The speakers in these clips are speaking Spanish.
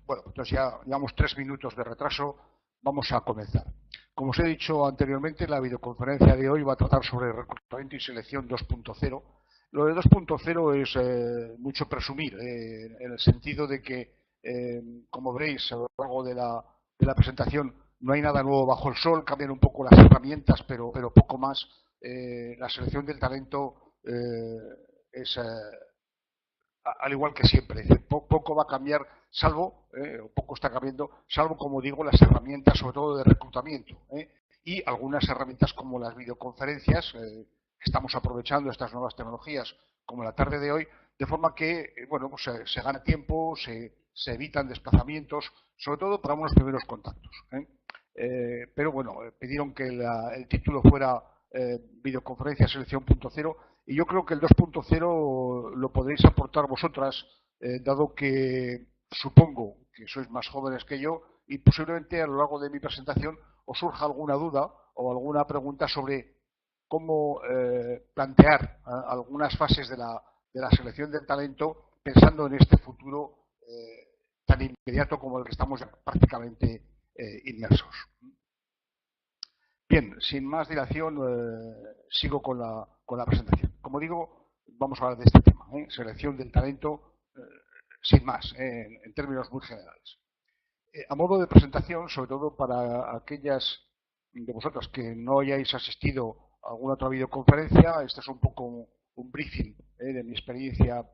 Bueno, entonces ya llevamos 3 minutos de retraso, vamos a comenzar. Como os he dicho anteriormente, la videoconferencia de hoy va a tratar sobre reclutamiento y selección 2.0. Lo de 2.0 es mucho presumir, en el sentido de que, como veréis a lo largo de la presentación, no hay nada nuevo bajo el sol, cambian un poco las herramientas, pero poco más. La selección del talento es al igual que siempre, es decir, poco va a cambiar, salvo, o poco está cambiando, salvo, como digo, las herramientas, sobre todo de reclutamiento, y algunas herramientas como las videoconferencias, estamos aprovechando estas nuevas tecnologías, como la tarde de hoy, de forma que, bueno, pues se gana tiempo, se evitan desplazamientos, sobre todo para unos primeros contactos. Pero bueno, pidieron que el título fuera videoconferencia selección 0.0 y yo creo que el 2.0 lo podréis aportar vosotras, dado que supongo que sois más jóvenes que yo y posiblemente a lo largo de mi presentación os surja alguna duda o alguna pregunta sobre cómo plantear algunas fases de la selección del talento pensando en este futuro tan inmediato como el que estamos prácticamente inmersos. Bien, sin más dilación, sigo con la presentación. Como digo, vamos a hablar de este tema, selección del talento, sin más, en términos muy generales. A modo de presentación, sobre todo para aquellas de vosotras que no hayáis asistido a alguna otra videoconferencia, este es un poco un briefing de mi experiencia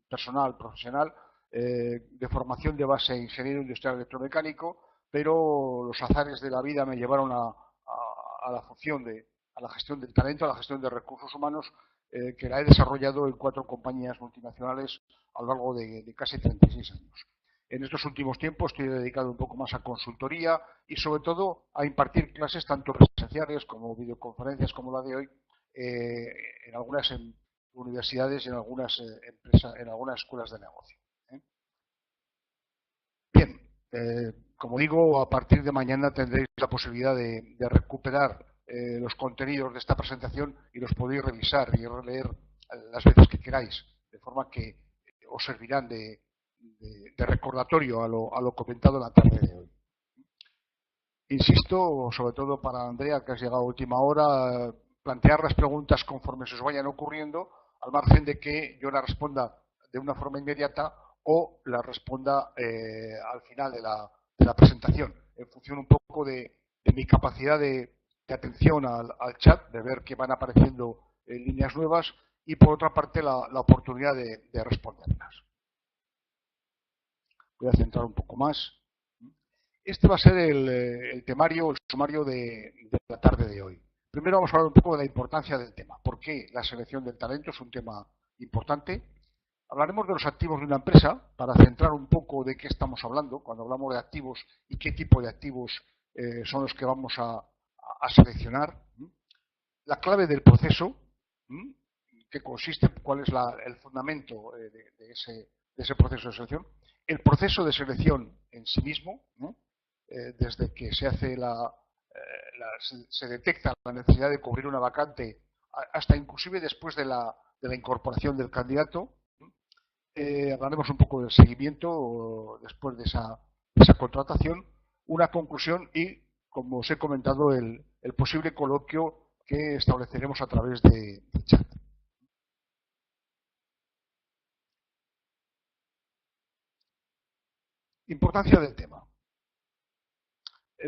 personal, profesional, de formación de base ingeniero industrial electromecánico, pero los azares de la vida me llevaron a la función a la gestión del talento, a la gestión de recursos humanos, que la he desarrollado en 4 compañías multinacionales a lo largo de casi 36 años. En estos últimos tiempos estoy dedicado un poco más a consultoría y sobre todo a impartir clases tanto presenciales como videoconferencias como la de hoy en algunas universidades y en algunas empresas, en algunas escuelas de negocio. Bien, como digo, a partir de mañana tendréis la posibilidad de recuperar los contenidos de esta presentación y los podéis revisar y releer las veces que queráis, de forma que os servirán de recordatorio a lo comentado en la tarde de hoy. Insisto, sobre todo para Andrea, que has llegado a última hora, plantear las preguntas conforme se os vayan ocurriendo, al margen de que yo la responda de una forma inmediata o la responda al final de la presentación, en función un poco de mi capacidad de atención al chat, de ver que van apareciendo líneas nuevas y, por otra parte, la oportunidad de responderlas. Voy a centrar un poco más. Este va a ser el temario, el sumario de la tarde de hoy. Primero vamos a hablar un poco de la importancia del tema. ¿Por qué la selección del talento es un tema importante? Hablaremos de los activos de una empresa para centrar un poco de qué estamos hablando cuando hablamos de activos y qué tipo de activos son los que vamos a seleccionar. La clave del proceso, que consiste, cuál es el fundamento de ese proceso de selección. El proceso de selección en sí mismo, desde que se hace se detecta la necesidad de cubrir una vacante hasta inclusive después de la incorporación del candidato. Hablaremos un poco del seguimiento después de esa contratación, una conclusión y, como os he comentado, el posible coloquio que estableceremos a través de chat. Importancia del tema.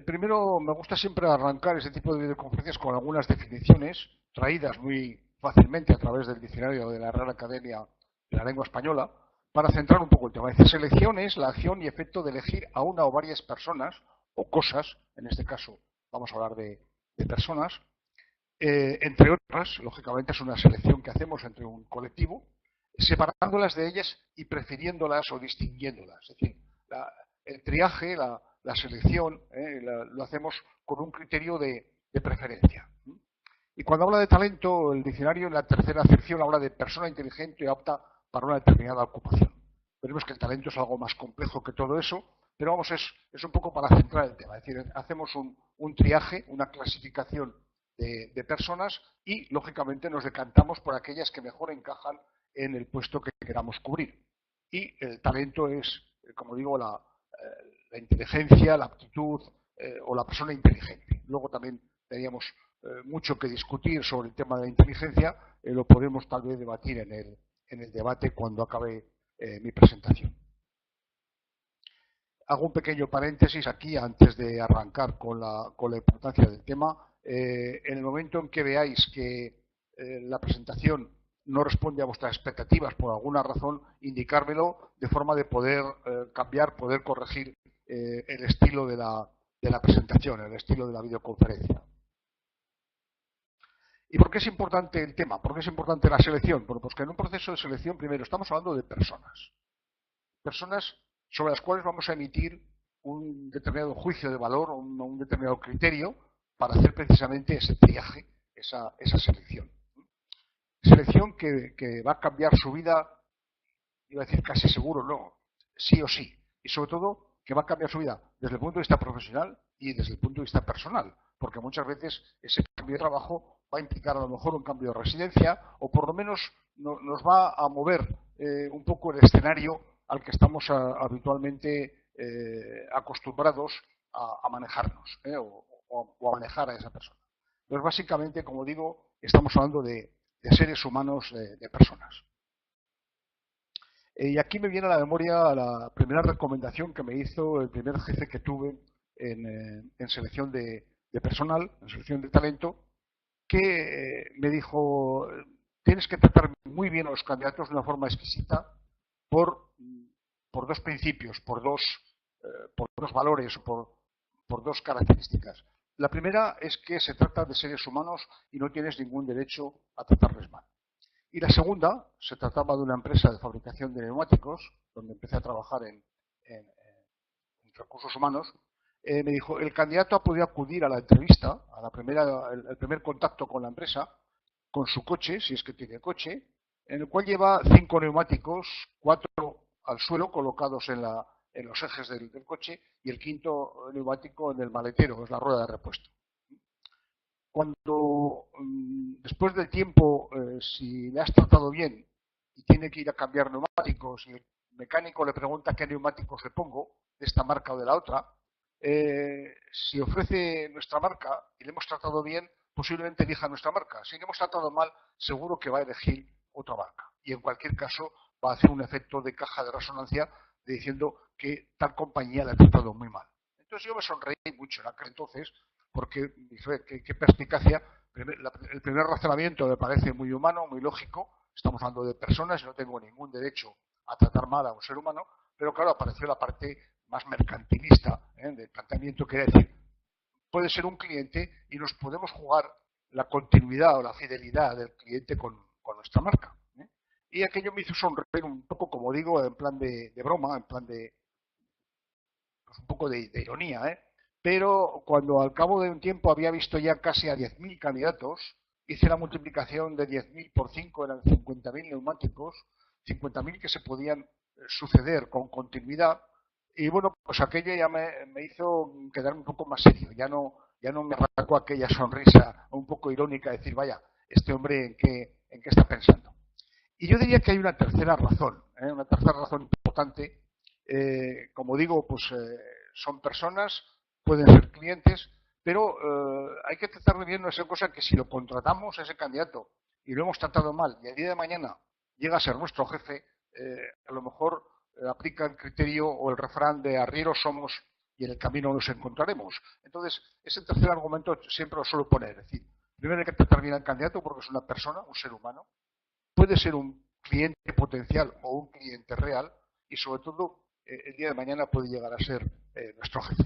Primero, me gusta siempre arrancar ese tipo de videoconferencias con algunas definiciones traídas muy fácilmente a través del diccionario de la Real Academia de la Lengua Española para centrar un poco el tema. Dice, selección es la acción y efecto de elegir a una o varias personas o cosas, en este caso vamos a hablar de personas, entre otras, lógicamente es una selección que hacemos entre un colectivo, separándolas de ellas y prefiriéndolas o distinguiéndolas. Es decir, el triaje, la selección, lo hacemos con un criterio de preferencia. Y cuando habla de talento, el diccionario en la tercera acepción habla de persona inteligente y apta para una determinada ocupación. Veremos que el talento es algo más complejo que todo eso, pero vamos, es un poco para centrar el tema. Es decir, hacemos un triaje, una clasificación de personas y, lógicamente, nos decantamos por aquellas que mejor encajan en el puesto que queramos cubrir. Y el talento es, como digo, la inteligencia, la aptitud o la persona inteligente. Luego también teníamos mucho que discutir sobre el tema de la inteligencia, lo podemos tal vez debatir en el debate cuando acabe mi presentación. Hago un pequeño paréntesis aquí antes de arrancar con la importancia del tema. En el momento en que veáis que la presentación no responde a vuestras expectativas por alguna razón, indicármelo de forma de poder cambiar, poder corregir el estilo de la presentación, el estilo de la videoconferencia. ¿Y por qué es importante el tema? ¿Por qué es importante la selección? Bueno, pues que en un proceso de selección, primero, estamos hablando de personas. Personas sobre las cuales vamos a emitir un determinado juicio de valor, un determinado criterio para hacer precisamente ese triaje, esa selección. Selección que va a cambiar su vida, iba a decir casi seguro, no, sí o sí. Y sobre todo que va a cambiar su vida desde el punto de vista profesional y desde el punto de vista personal. Porque muchas veces ese cambio de trabajo va a implicar a lo mejor un cambio de residencia o por lo menos nos va a mover un poco el escenario al que estamos habitualmente acostumbrados a manejarnos o a manejar a esa persona. Entonces, básicamente, como digo, estamos hablando de seres humanos, de personas. Y aquí me viene a la memoria la primera recomendación que me hizo el primer jefe que tuve en selección de personal, en selección de talento, que me dijo, tienes que tratar muy bien a los candidatos de una forma exquisita por dos principios, por dos valores, por dos características. La primera es que se trata de seres humanos y no tienes ningún derecho a tratarles mal. Y la segunda, se trataba de una empresa de fabricación de neumáticos, donde empecé a trabajar en recursos humanos. Me dijo, el candidato ha podido acudir a la entrevista, el primer contacto con la empresa, con su coche, si es que tiene coche, en el cual lleva 5 neumáticos, 4 al suelo colocados en los ejes del coche y el quinto neumático en el maletero, que es la rueda de repuesto. Cuando después del tiempo, si le has tratado bien y tiene que ir a cambiar neumáticos y el mecánico le pregunta qué neumáticos le pongo, de esta marca o de la otra, si ofrece nuestra marca y le hemos tratado bien, posiblemente elija nuestra marca. Si le hemos tratado mal, seguro que va a elegir otra marca. Y en cualquier caso va a hacer un efecto de caja de resonancia diciendo que tal compañía le ha tratado muy mal. Entonces yo me sonreí mucho en aquel entonces porque qué perspicacia. El primer razonamiento me parece muy humano, muy lógico. Estamos hablando de personas y no tengo ningún derecho a tratar mal a un ser humano, pero claro, apareció la parte más mercantilista del planteamiento, que era decir, puede ser un cliente y nos podemos jugar la continuidad o la fidelidad del cliente con nuestra marca. Y aquello me hizo sonreír un poco, como digo, en plan de broma, en plan de pues un poco de ironía, pero cuando al cabo de un tiempo había visto ya casi a 10.000 candidatos, hice la multiplicación de 10.000 por 5, eran 50.000 neumáticos, 50.000 que se podían suceder con continuidad, y bueno, pues aquello ya me hizo quedarme un poco más serio, ya no me arrancó aquella sonrisa un poco irónica de decir, vaya, este hombre en qué está pensando. Y yo diría que hay una tercera razón importante. Como digo, pues son personas, pueden ser clientes, pero hay que tratar de bien esa cosa que si lo contratamos a ese candidato y lo hemos tratado mal y el día de mañana llega a ser nuestro jefe, a lo mejor aplica el criterio o el refrán de arrieros somos y en el camino nos encontraremos. Entonces, ese tercer argumento siempre lo suelo poner. Es decir, primero hay que tratar bien al candidato porque es una persona, un ser humano, puede ser un cliente potencial o un cliente real y sobre todo el día de mañana puede llegar a ser nuestro jefe.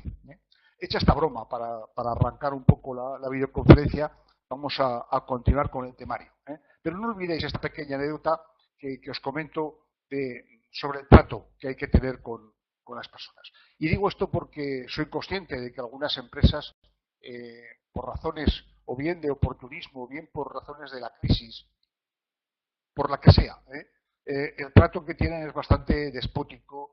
Hecha esta broma para arrancar un poco la videoconferencia, vamos a continuar con el temario. Pero no olvidéis esta pequeña anécdota que os comento sobre el trato que hay que tener con las personas. Y digo esto porque soy consciente de que algunas empresas, por razones o bien de oportunismo o bien por razones de la crisis, por la que sea, el trato que tienen es bastante despótico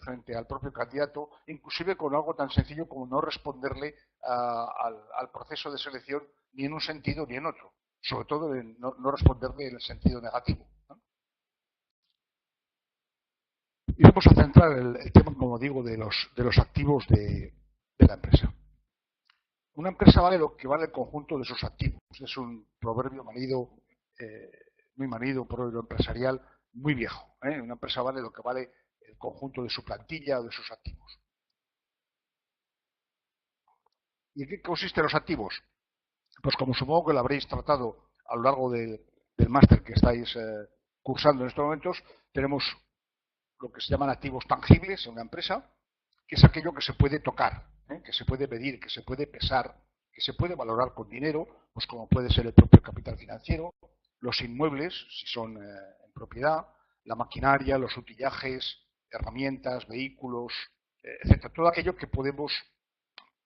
frente al propio candidato, inclusive con algo tan sencillo como no responderle al proceso de selección ni en un sentido ni en otro, sobre todo no responderle en el sentido negativo, ¿no? Y vamos a centrar el tema, como digo, de los activos de la empresa. Una empresa vale lo que vale el conjunto de sus activos. Es un proverbio muy manido, un proverbio empresarial muy viejo. Una empresa vale lo que vale el conjunto de su plantilla o de sus activos. ¿Y en qué consisten los activos? Pues como supongo que lo habréis tratado a lo largo del máster que estáis cursando en estos momentos, tenemos lo que se llaman activos tangibles en una empresa, que es aquello que se puede tocar, que se puede medir, que se puede pesar, que se puede valorar con dinero, pues como puede ser el propio capital financiero, los inmuebles, si son en propiedad, la maquinaria, los utillajes, herramientas, vehículos, etcétera. Todo aquello que podemos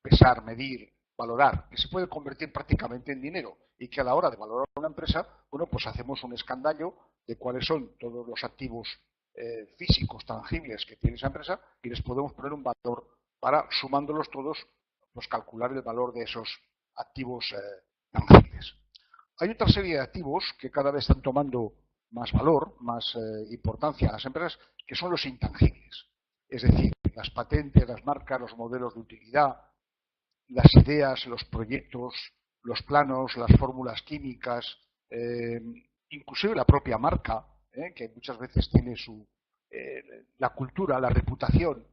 pesar, medir, valorar, que se puede convertir prácticamente en dinero y que a la hora de valorar una empresa, bueno, pues hacemos un escandallo de cuáles son todos los activos físicos, tangibles que tiene esa empresa y les podemos poner un valor para, sumándolos todos, pues calcular el valor de esos activos tangibles. Hay otra serie de activos que cada vez están tomando más valor, más importancia a las empresas, que son los intangibles. Es decir, las patentes, las marcas, los modelos de utilidad, las ideas, los proyectos, los planos, las fórmulas químicas, inclusive la propia marca, que muchas veces tiene la cultura, la reputación,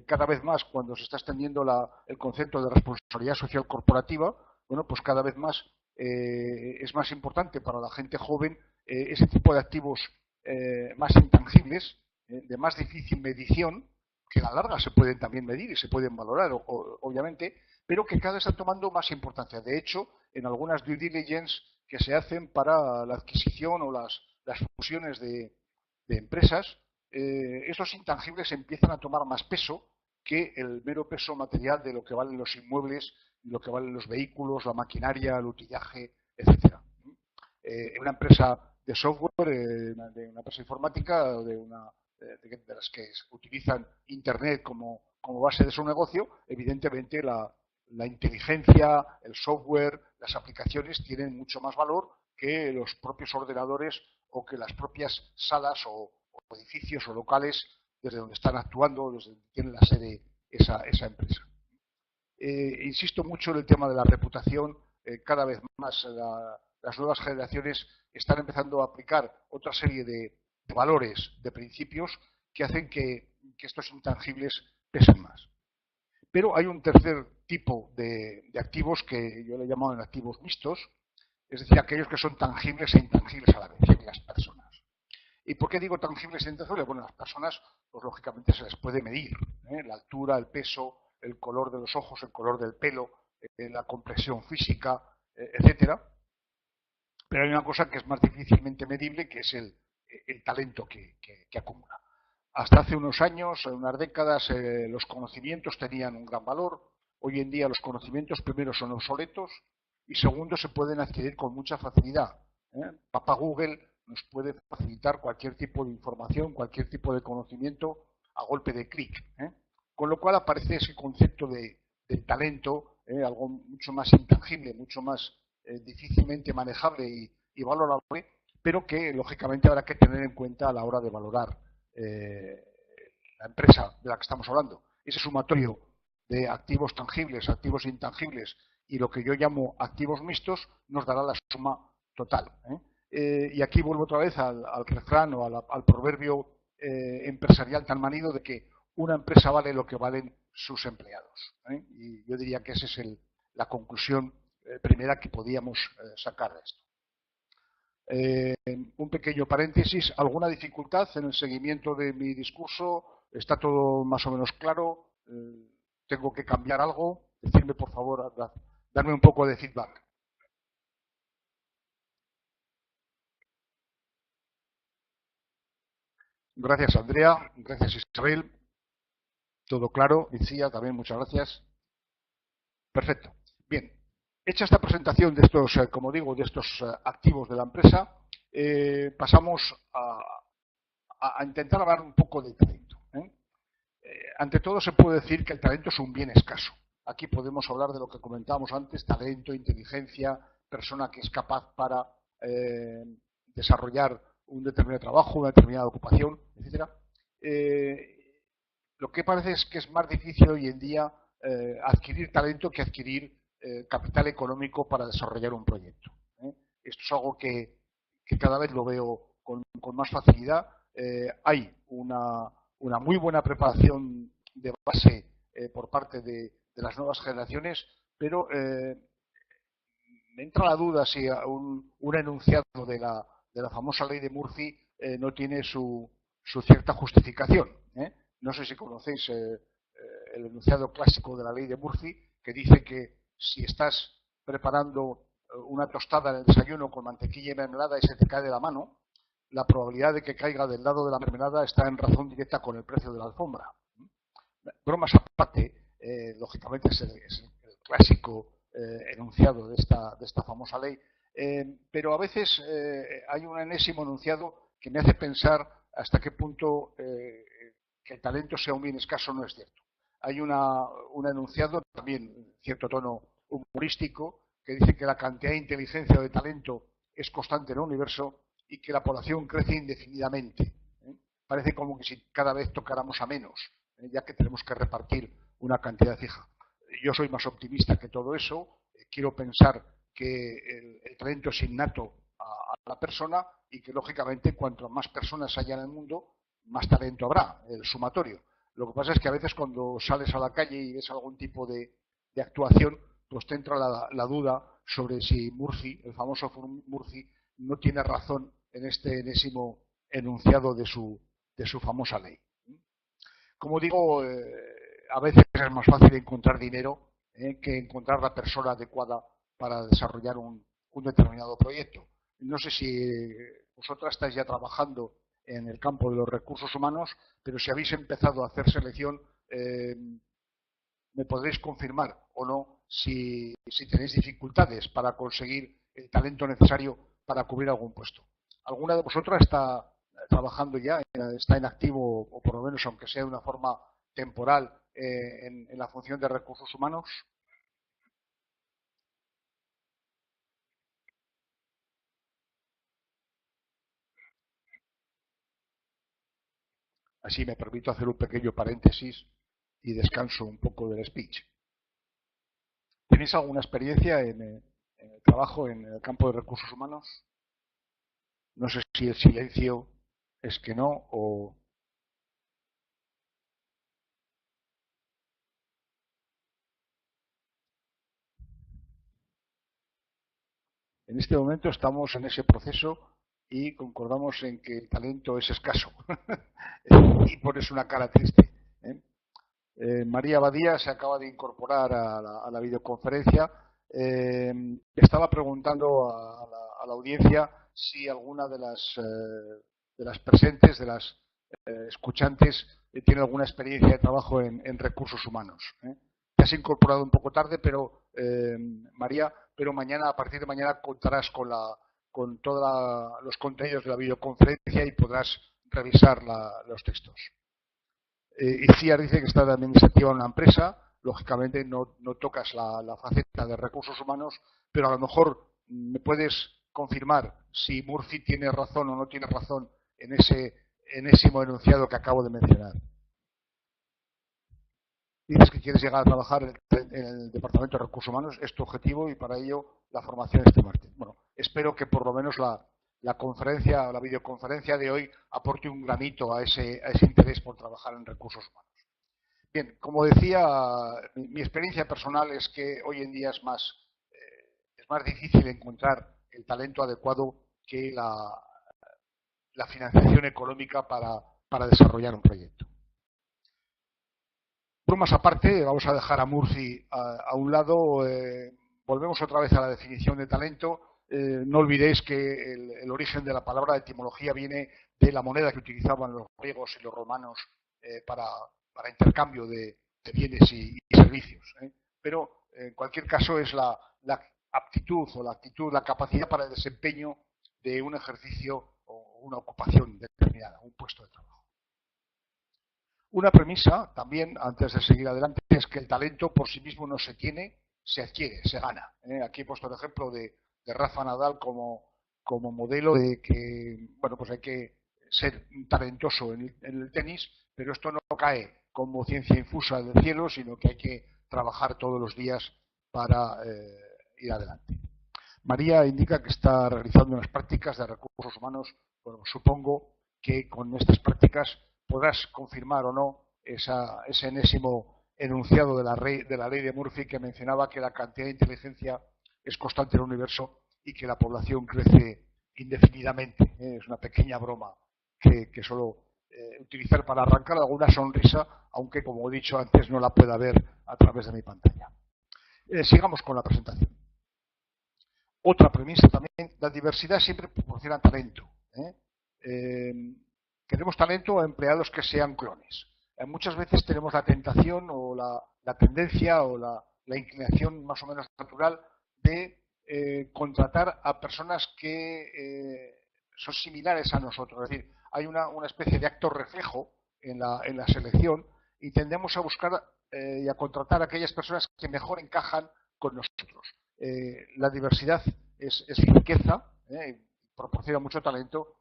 cada vez más cuando se está extendiendo el concepto de responsabilidad social corporativa, bueno, pues cada vez más es más importante para la gente joven ese tipo de activos más intangibles, de más difícil medición, que a la larga se pueden también medir y se pueden valorar, obviamente, pero que cada vez están tomando más importancia. De hecho, en algunas due diligence que se hacen para la adquisición o las fusiones de empresas, esos intangibles empiezan a tomar más peso que el mero peso material de lo que valen los inmuebles, lo que valen los vehículos, la maquinaria, el utillaje, etcétera. En una empresa de software, de una empresa informática, de las que utilizan Internet como base de su negocio, evidentemente la inteligencia, el software, las aplicaciones tienen mucho más valor que los propios ordenadores o que las propias salas o edificios o locales desde donde están actuando, desde donde tiene la sede esa empresa. Insisto mucho en el tema de la reputación. Cada vez más las nuevas generaciones están empezando a aplicar otra serie de valores, de principios que hacen que estos intangibles pesen más. Pero hay un tercer tipo de activos que yo le he llamado activos mixtos, es decir, aquellos que son tangibles e intangibles a la vez, las personas. ¿Y por qué digo tangibles e intangibles? Bueno, las personas, pues lógicamente se les puede medir, la altura, el peso, el color de los ojos, el color del pelo, la complexión física, etcétera. Pero hay una cosa que es más difícilmente medible, que es el talento que acumula. Hasta hace unos años, unas décadas, los conocimientos tenían un gran valor. Hoy en día los conocimientos, primero, son obsoletos y segundo, se pueden adquirir con mucha facilidad. Papá Google nos puede facilitar cualquier tipo de información, cualquier tipo de conocimiento a golpe de clic. Con lo cual aparece ese concepto de talento, algo mucho más intangible, mucho más difícilmente manejable y valorable, pero que lógicamente habrá que tener en cuenta a la hora de valorar la empresa de la que estamos hablando. Ese sumatorio de activos tangibles, activos intangibles y lo que yo llamo activos mixtos nos dará la suma total. Y aquí vuelvo otra vez al refrán o al proverbio empresarial tan manido de que una empresa vale lo que valen sus empleados. Y yo diría que esa es la conclusión primera que podíamos sacar de esto. Un pequeño paréntesis, ¿alguna dificultad en el seguimiento de mi discurso? ¿Está todo más o menos claro? ¿Tengo que cambiar algo? Decidme, por favor, darme un poco de feedback. Gracias, Andrea. Gracias, Isabel. Todo claro. Lucía, también muchas gracias. Perfecto. Bien. Hecha esta presentación de estos, como digo, de estos activos de la empresa, pasamos a intentar hablar un poco de talento. Ante todo se puede decir que el talento es un bien escaso. Aquí podemos hablar de lo que comentábamos antes, talento, inteligencia, persona que es capaz para desarrollar un determinado trabajo, una determinada ocupación, etcétera. lo que parece es que es más difícil hoy en día adquirir talento que adquirir capital económico para desarrollar un proyecto. Esto es algo que cada vez lo veo con más facilidad. Hay una muy buena preparación de base por parte de las nuevas generaciones, pero me entra la duda si un enunciado de la famosa ley de Murphy no tiene su cierta justificación. No sé si conocéis el enunciado clásico de la ley de Murphy, que dice que si estás preparando una tostada en el desayuno con mantequilla y mermelada y se te cae de la mano, la probabilidad de que caiga del lado de la mermelada está en razón directa con el precio de la alfombra. Bromas aparte, lógicamente es el clásico enunciado de esta famosa ley, pero a veces hay un enésimo enunciado que me hace pensar hasta qué punto que el talento sea un bien escaso no es cierto. Hay un enunciado, también en cierto tono humorístico, que dice que la cantidad de inteligencia o de talento es constante en el universo y que la población crece indefinidamente. Parece como que si cada vez tocáramos a menos, ya que tenemos que repartir una cantidad fija. Yo soy más optimista que todo eso. Quiero pensar que el talento es innato a la persona y que, lógicamente, cuanto más personas haya en el mundo, más talento habrá, el sumatorio. Lo que pasa es que a veces cuando sales a la calle y ves algún tipo de actuación, pues te entra la duda sobre si Murphy, el famoso Murphy, no tiene razón en este enésimo enunciado de su famosa ley. Como digo, a veces es más fácil encontrar dinero que encontrar la persona adecuada para desarrollar un determinado proyecto. No sé si vosotras estáis ya trabajando en el campo de los recursos humanos, pero si habéis empezado a hacer selección, me podréis confirmar o no si tenéis dificultades para conseguir el talento necesario para cubrir algún puesto. ¿Alguna de vosotras está trabajando ya, está en activo, o por lo menos aunque sea de una forma temporal, en la función de recursos humanos? Así me permito hacer un pequeño paréntesis y descanso un poco del speech. ¿Tenéis alguna experiencia en el trabajo en el campo de recursos humanos? No sé si el silencio es que no o... En este momento estamos en ese proceso y concordamos en que el talento es escaso y pones una cara triste. María Badía se acaba de incorporar a la videoconferencia. Estaba preguntando a la audiencia si alguna de las presentes, de las escuchantes, tiene alguna experiencia de trabajo en recursos humanos. Te has incorporado un poco tarde, pero María, pero mañana, a partir de mañana, contarás con todos los contenidos de la videoconferencia y podrás revisar los textos. Iciar dice que está de administrativa en una empresa. Lógicamente no tocas la faceta de recursos humanos, pero a lo mejor me puedes confirmar si Murphy tiene razón o no tiene razón en ese enésimo enunciado que acabo de mencionar. Dices que quieres llegar a trabajar en el Departamento de Recursos Humanos, es tu objetivo y para ello la formación este martes. Bueno, espero que por lo menos la conferencia, la videoconferencia de hoy aporte un granito a ese interés por trabajar en recursos humanos. Bien, como decía, mi experiencia personal es que hoy en día es más difícil encontrar el talento adecuado que la financiación económica para desarrollar un proyecto. Bromas aparte, vamos a dejar a Murphy a un lado. Volvemos otra vez a la definición de talento. No olvidéis que el origen de la palabra, de etimología, viene de la moneda que utilizaban los griegos y los romanos para intercambio de bienes y servicios. Pero, en cualquier caso, es la aptitud o la actitud, la capacidad para el desempeño de un ejercicio o una ocupación determinada, un puesto de trabajo. Una premisa, también, antes de seguir adelante, es que el talento por sí mismo no se tiene, se adquiere, se gana. Aquí he puesto el ejemplo de Rafa Nadal como modelo de que, bueno, pues hay que ser talentoso en el tenis, pero esto no cae como ciencia infusa del cielo, sino que hay que trabajar todos los días para ir adelante. María indica que está realizando unas prácticas de recursos humanos. Bueno, supongo que con estas prácticas podrás confirmar o no ese enésimo enunciado de la ley de Murphy que mencionaba que la cantidad de inteligencia es constante en el universo y que la población crece indefinidamente. Es una pequeña broma que suelo utilizar para arrancar alguna sonrisa, aunque, como he dicho antes, no la pueda ver a través de mi pantalla. Sigamos con la presentación. Otra premisa también, la diversidad siempre proporciona talento. Queremos talento a empleados que sean clones. Muchas veces tenemos la tentación o la tendencia o la inclinación más o menos natural de contratar a personas que son similares a nosotros. Es decir, hay una especie de acto reflejo en la selección y tendemos a buscar y a contratar a aquellas personas que mejor encajan con nosotros. La diversidad es riqueza, proporciona mucho talento.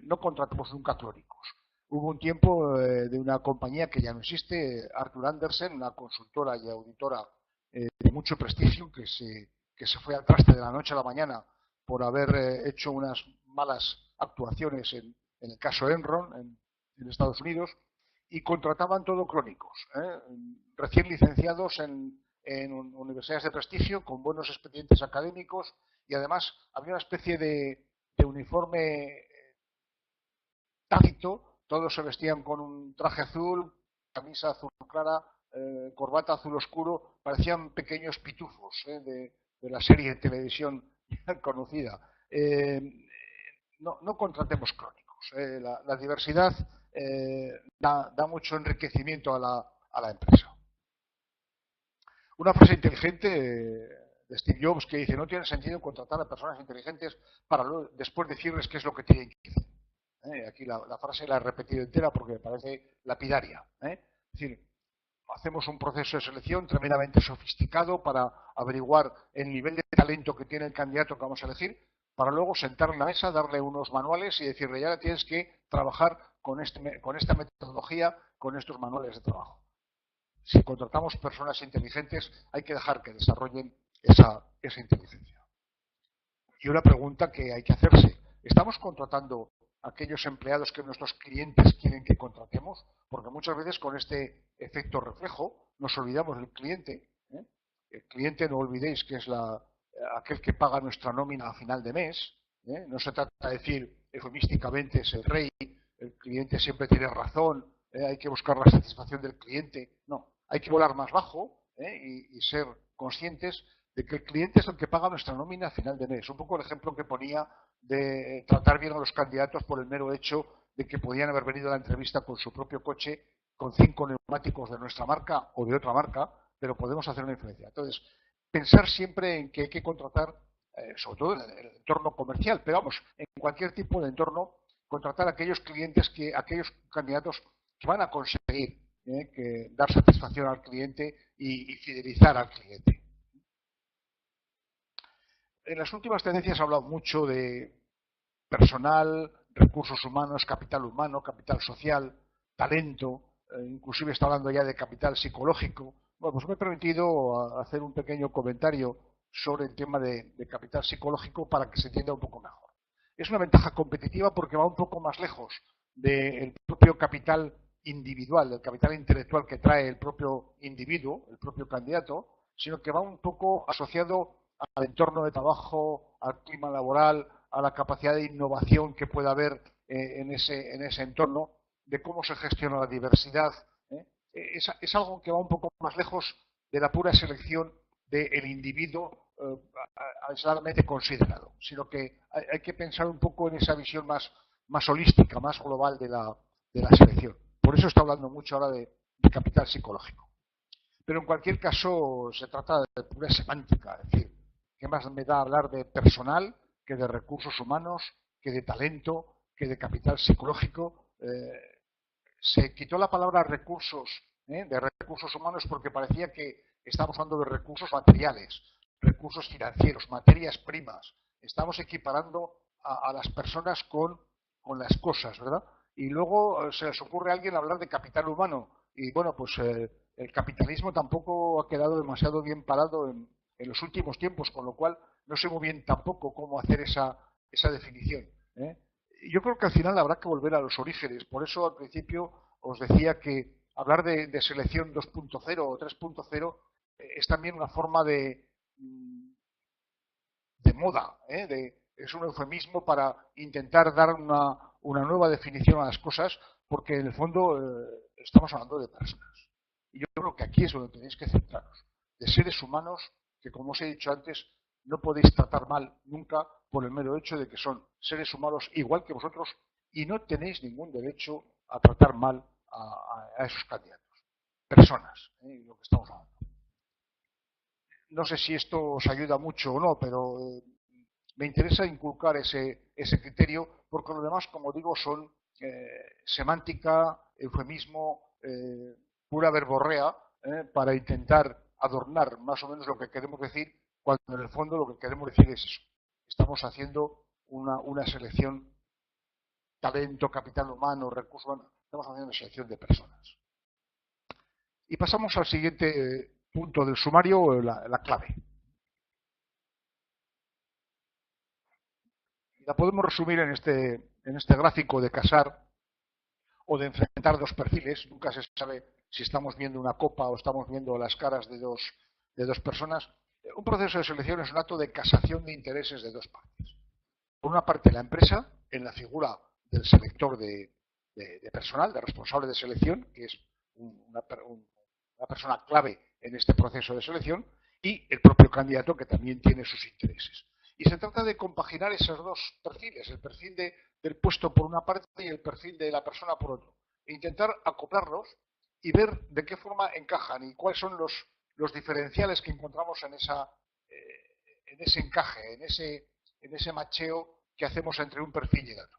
No contratamos nunca clónicos. Hubo un tiempo de una compañía que ya no existe, Arthur Andersen, una consultora y auditora de mucho prestigio, que se fue al traste de la noche a la mañana por haber hecho unas malas actuaciones en el caso Enron en Estados Unidos, y contrataban todo clónicos, recién licenciados en universidades de prestigio, con buenos expedientes académicos, y además había una especie de uniforme tácito. Todos se vestían con un traje azul, camisa azul clara, corbata azul oscuro, parecían pequeños pitufos de la serie de televisión conocida. No contratemos crónicos. La diversidad da mucho enriquecimiento a la empresa. Una frase inteligente de Steve Jobs que dice: no tiene sentido contratar a personas inteligentes para después decirles qué es lo que tienen que hacer. Aquí la frase la he repetido entera porque me parece lapidaria. Es decir, hacemos un proceso de selección tremendamente sofisticado para averiguar el nivel de talento que tiene el candidato que vamos a elegir, para luego sentarle en la mesa, darle unos manuales y decirle: ya tienes que trabajar con esta metodología, con estos manuales de trabajo. Si contratamos personas inteligentes, hay que dejar que desarrollen esa inteligencia. Y una pregunta que hay que hacerse: ¿estamos contratando a aquellos empleados que nuestros clientes quieren que contratemos? Porque muchas veces con este efecto reflejo nos olvidamos del cliente. El cliente, no olvidéis que es aquel que paga nuestra nómina a final de mes. No se trata de decir eufemísticamente es el rey, el cliente siempre tiene razón, hay que buscar la satisfacción del cliente. No, hay que volar más bajo y ser conscientes de que el cliente es el que paga nuestra nómina a final de mes. Un poco el ejemplo que ponía de tratar bien a los candidatos por el mero hecho de que podían haber venido a la entrevista con su propio coche, con 5 neumáticos de nuestra marca o de otra marca, pero podemos hacer una influencia. Entonces, pensar siempre en que hay que contratar, sobre todo en el entorno comercial, pero vamos, en cualquier tipo de entorno, contratar a aquellos clientes, aquellos candidatos que van a conseguir dar satisfacción al cliente y fidelizar al cliente. En las últimas tendencias se ha hablado mucho de personal, recursos humanos, capital social, talento, inclusive está hablando ya de capital psicológico. Bueno, pues me he permitido hacer un pequeño comentario sobre el tema de capital psicológico para que se entienda un poco mejor. Es una ventaja competitiva porque va un poco más lejos del propio capital individual, del capital intelectual que trae el propio individuo, el propio candidato, sino que va un poco asociado al entorno de trabajo, al clima laboral, a la capacidad de innovación que pueda haber en ese entorno, de cómo se gestiona la diversidad. Es algo que va un poco más lejos de la pura selección del individuo aisladamente considerado, sino que hay que pensar un poco en esa visión más holística, más global de la selección. Por eso está hablando mucho ahora de capital psicológico. Pero en cualquier caso se trata de pura semántica, es decir, ¿qué más me da hablar de personal que de recursos humanos, que de talento, que de capital psicológico? Se quitó la palabra recursos, de recursos humanos, porque parecía que estamos hablando de recursos materiales, recursos financieros, materias primas. Estamos equiparando a las personas con con las cosas, ¿verdad? Y luego se les ocurre a alguien hablar de capital humano. Y bueno, pues el capitalismo tampoco ha quedado demasiado bien parado en los últimos tiempos, con lo cual no sé muy bien tampoco cómo hacer esa definición, ¿eh? Yo creo que al final habrá que volver a los orígenes. Por eso al principio os decía que hablar de selección 2.0 o 3.0 es también una forma de moda, es un eufemismo para intentar dar una nueva definición a las cosas, porque en el fondo estamos hablando de personas. Y yo creo que aquí es donde tenéis que centraros, de seres humanos que, como os he dicho antes, no podéis tratar mal nunca por el mero hecho de que son seres humanos igual que vosotros y no tenéis ningún derecho a tratar mal a esos candidatos. Personas, lo que estamos hablando. No sé si esto os ayuda mucho o no, pero me interesa inculcar ese criterio, porque lo demás, como digo, son semántica, eufemismo, pura verborrea, para intentar adornar más o menos lo que queremos decir, cuando en el fondo lo que queremos decir es eso. Estamos haciendo una selección, talento, capital humano, recursos humanos, estamos haciendo una selección de personas. Y pasamos al siguiente punto del sumario, la clave. La podemos resumir en este gráfico de casar o de enfrentar dos perfiles. Nunca se sabe si estamos viendo una copa o estamos viendo las caras de dos personas. Un proceso de selección es un acto de casación de intereses de dos partes. Por una parte, la empresa, en la figura del selector de personal, de responsable de selección, que es una persona clave en este proceso de selección, y el propio candidato, que también tiene sus intereses. Y se trata de compaginar esos dos perfiles, el perfil del puesto por una parte y el perfil de la persona por otro. E intentar acoplarlos y ver de qué forma encajan y cuáles son los diferenciales que encontramos en ese encaje, en ese macheo que hacemos entre un perfil y el otro.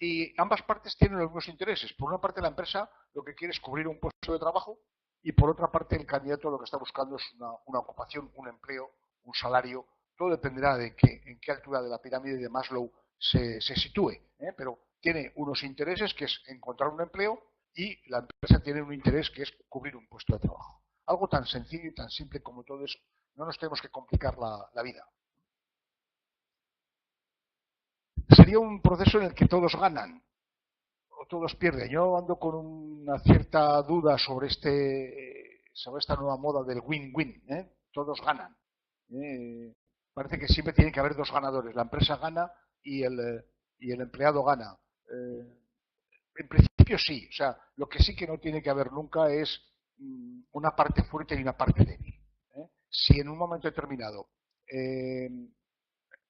Y ambas partes tienen los mismos intereses. Por una parte, la empresa lo que quiere es cubrir un puesto de trabajo y por otra parte, el candidato lo que está buscando es una ocupación, un empleo, un salario. Todo dependerá de en qué altura de la pirámide de Maslow se sitúe, pero tiene unos intereses que es encontrar un empleo y la empresa tiene un interés que es cubrir un puesto de trabajo. Algo tan sencillo y tan simple como todo eso. No nos tenemos que complicar la vida. Sería un proceso en el que todos ganan o todos pierden. Yo ando con una cierta duda sobre esta nueva moda del win-win, todos ganan. Parece que siempre tiene que haber dos ganadores, la empresa gana y el empleado gana. En principio sí, o sea, lo que sí que no tiene que haber nunca es una parte fuerte y una parte débil. Si en un momento determinado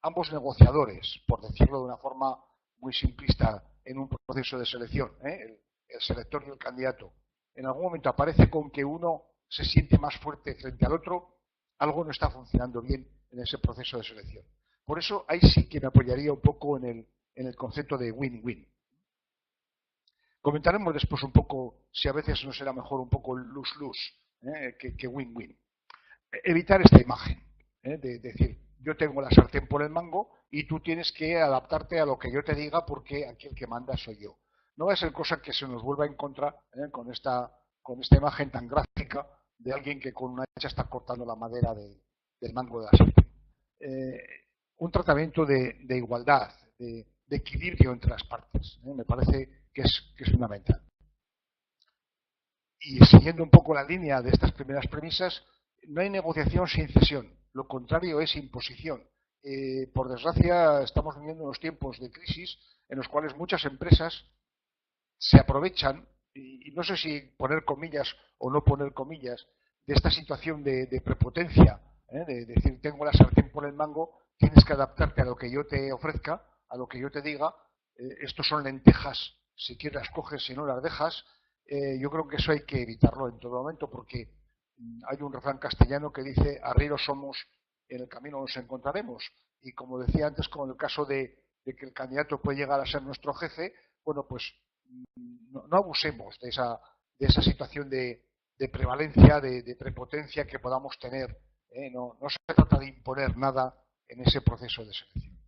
ambos negociadores, por decirlo de una forma muy simplista, en un proceso de selección, el selector y el candidato, en algún momento aparece con que uno se siente más fuerte frente al otro, algo no está funcionando bien en ese proceso de selección. Por eso ahí sí que me apoyaría un poco en el concepto de win-win. Comentaremos después un poco si a veces no será mejor un poco lose-lose que win-win. Evitar esta imagen, de decir, yo tengo la sartén por el mango y tú tienes que adaptarte a lo que yo te diga porque aquí el que manda soy yo. No va a ser cosa que se nos vuelva en contra con esta imagen tan gráfica de alguien que con una hacha está cortando la madera del mango de la sartén. Un tratamiento de igualdad, de equilibrio entre las partes. Me parece que es fundamental. Y siguiendo un poco la línea de estas primeras premisas, no hay negociación sin cesión. Lo contrario es imposición. Por desgracia, estamos viviendo unos tiempos de crisis en los cuales muchas empresas se aprovechan, y no sé si poner comillas o no poner comillas, de esta situación de prepotencia, de decir, tengo la sartén por el mango, tienes que adaptarte a lo que yo te ofrezca, a lo que yo te diga. Estos son lentejas, si quieres las coges, si no las dejas. Yo creo que eso hay que evitarlo en todo momento porque hay un refrán castellano que dice arrieros somos, en el camino nos encontraremos. Y como decía antes, con el caso de que el candidato puede llegar a ser nuestro jefe, bueno, pues no abusemos de esa situación de prevalencia, de prepotencia que podamos tener. No se trata de imponer nada en ese proceso de selección.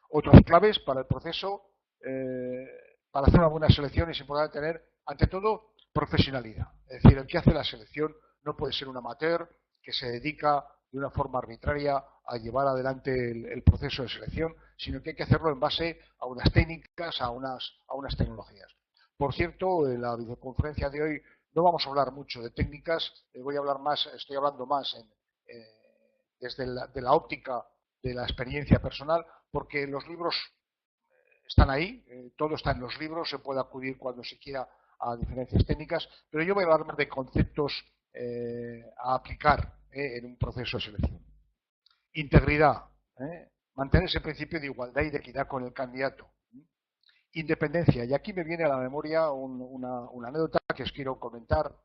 Otras claves para el proceso, para hacer una buena selección es importante tener, ante todo, profesionalidad. Es decir, el que hace la selección no puede ser un amateur que se dedica de una forma arbitraria a llevar adelante el proceso de selección, sino que hay que hacerlo en base a unas técnicas, a unas tecnologías. Por cierto, en la videoconferencia de hoy no vamos a hablar mucho de técnicas, estoy hablando más desde de la óptica de la experiencia personal, porque los libros están ahí, todo está en los libros, se puede acudir cuando se quiera a diferencias técnicas, pero yo voy a hablar más de conceptos a aplicar en un proceso de selección. Integridad, mantener ese principio de igualdad y de equidad con el candidato. Independencia, y aquí me viene a la memoria una anécdota que os quiero comentar.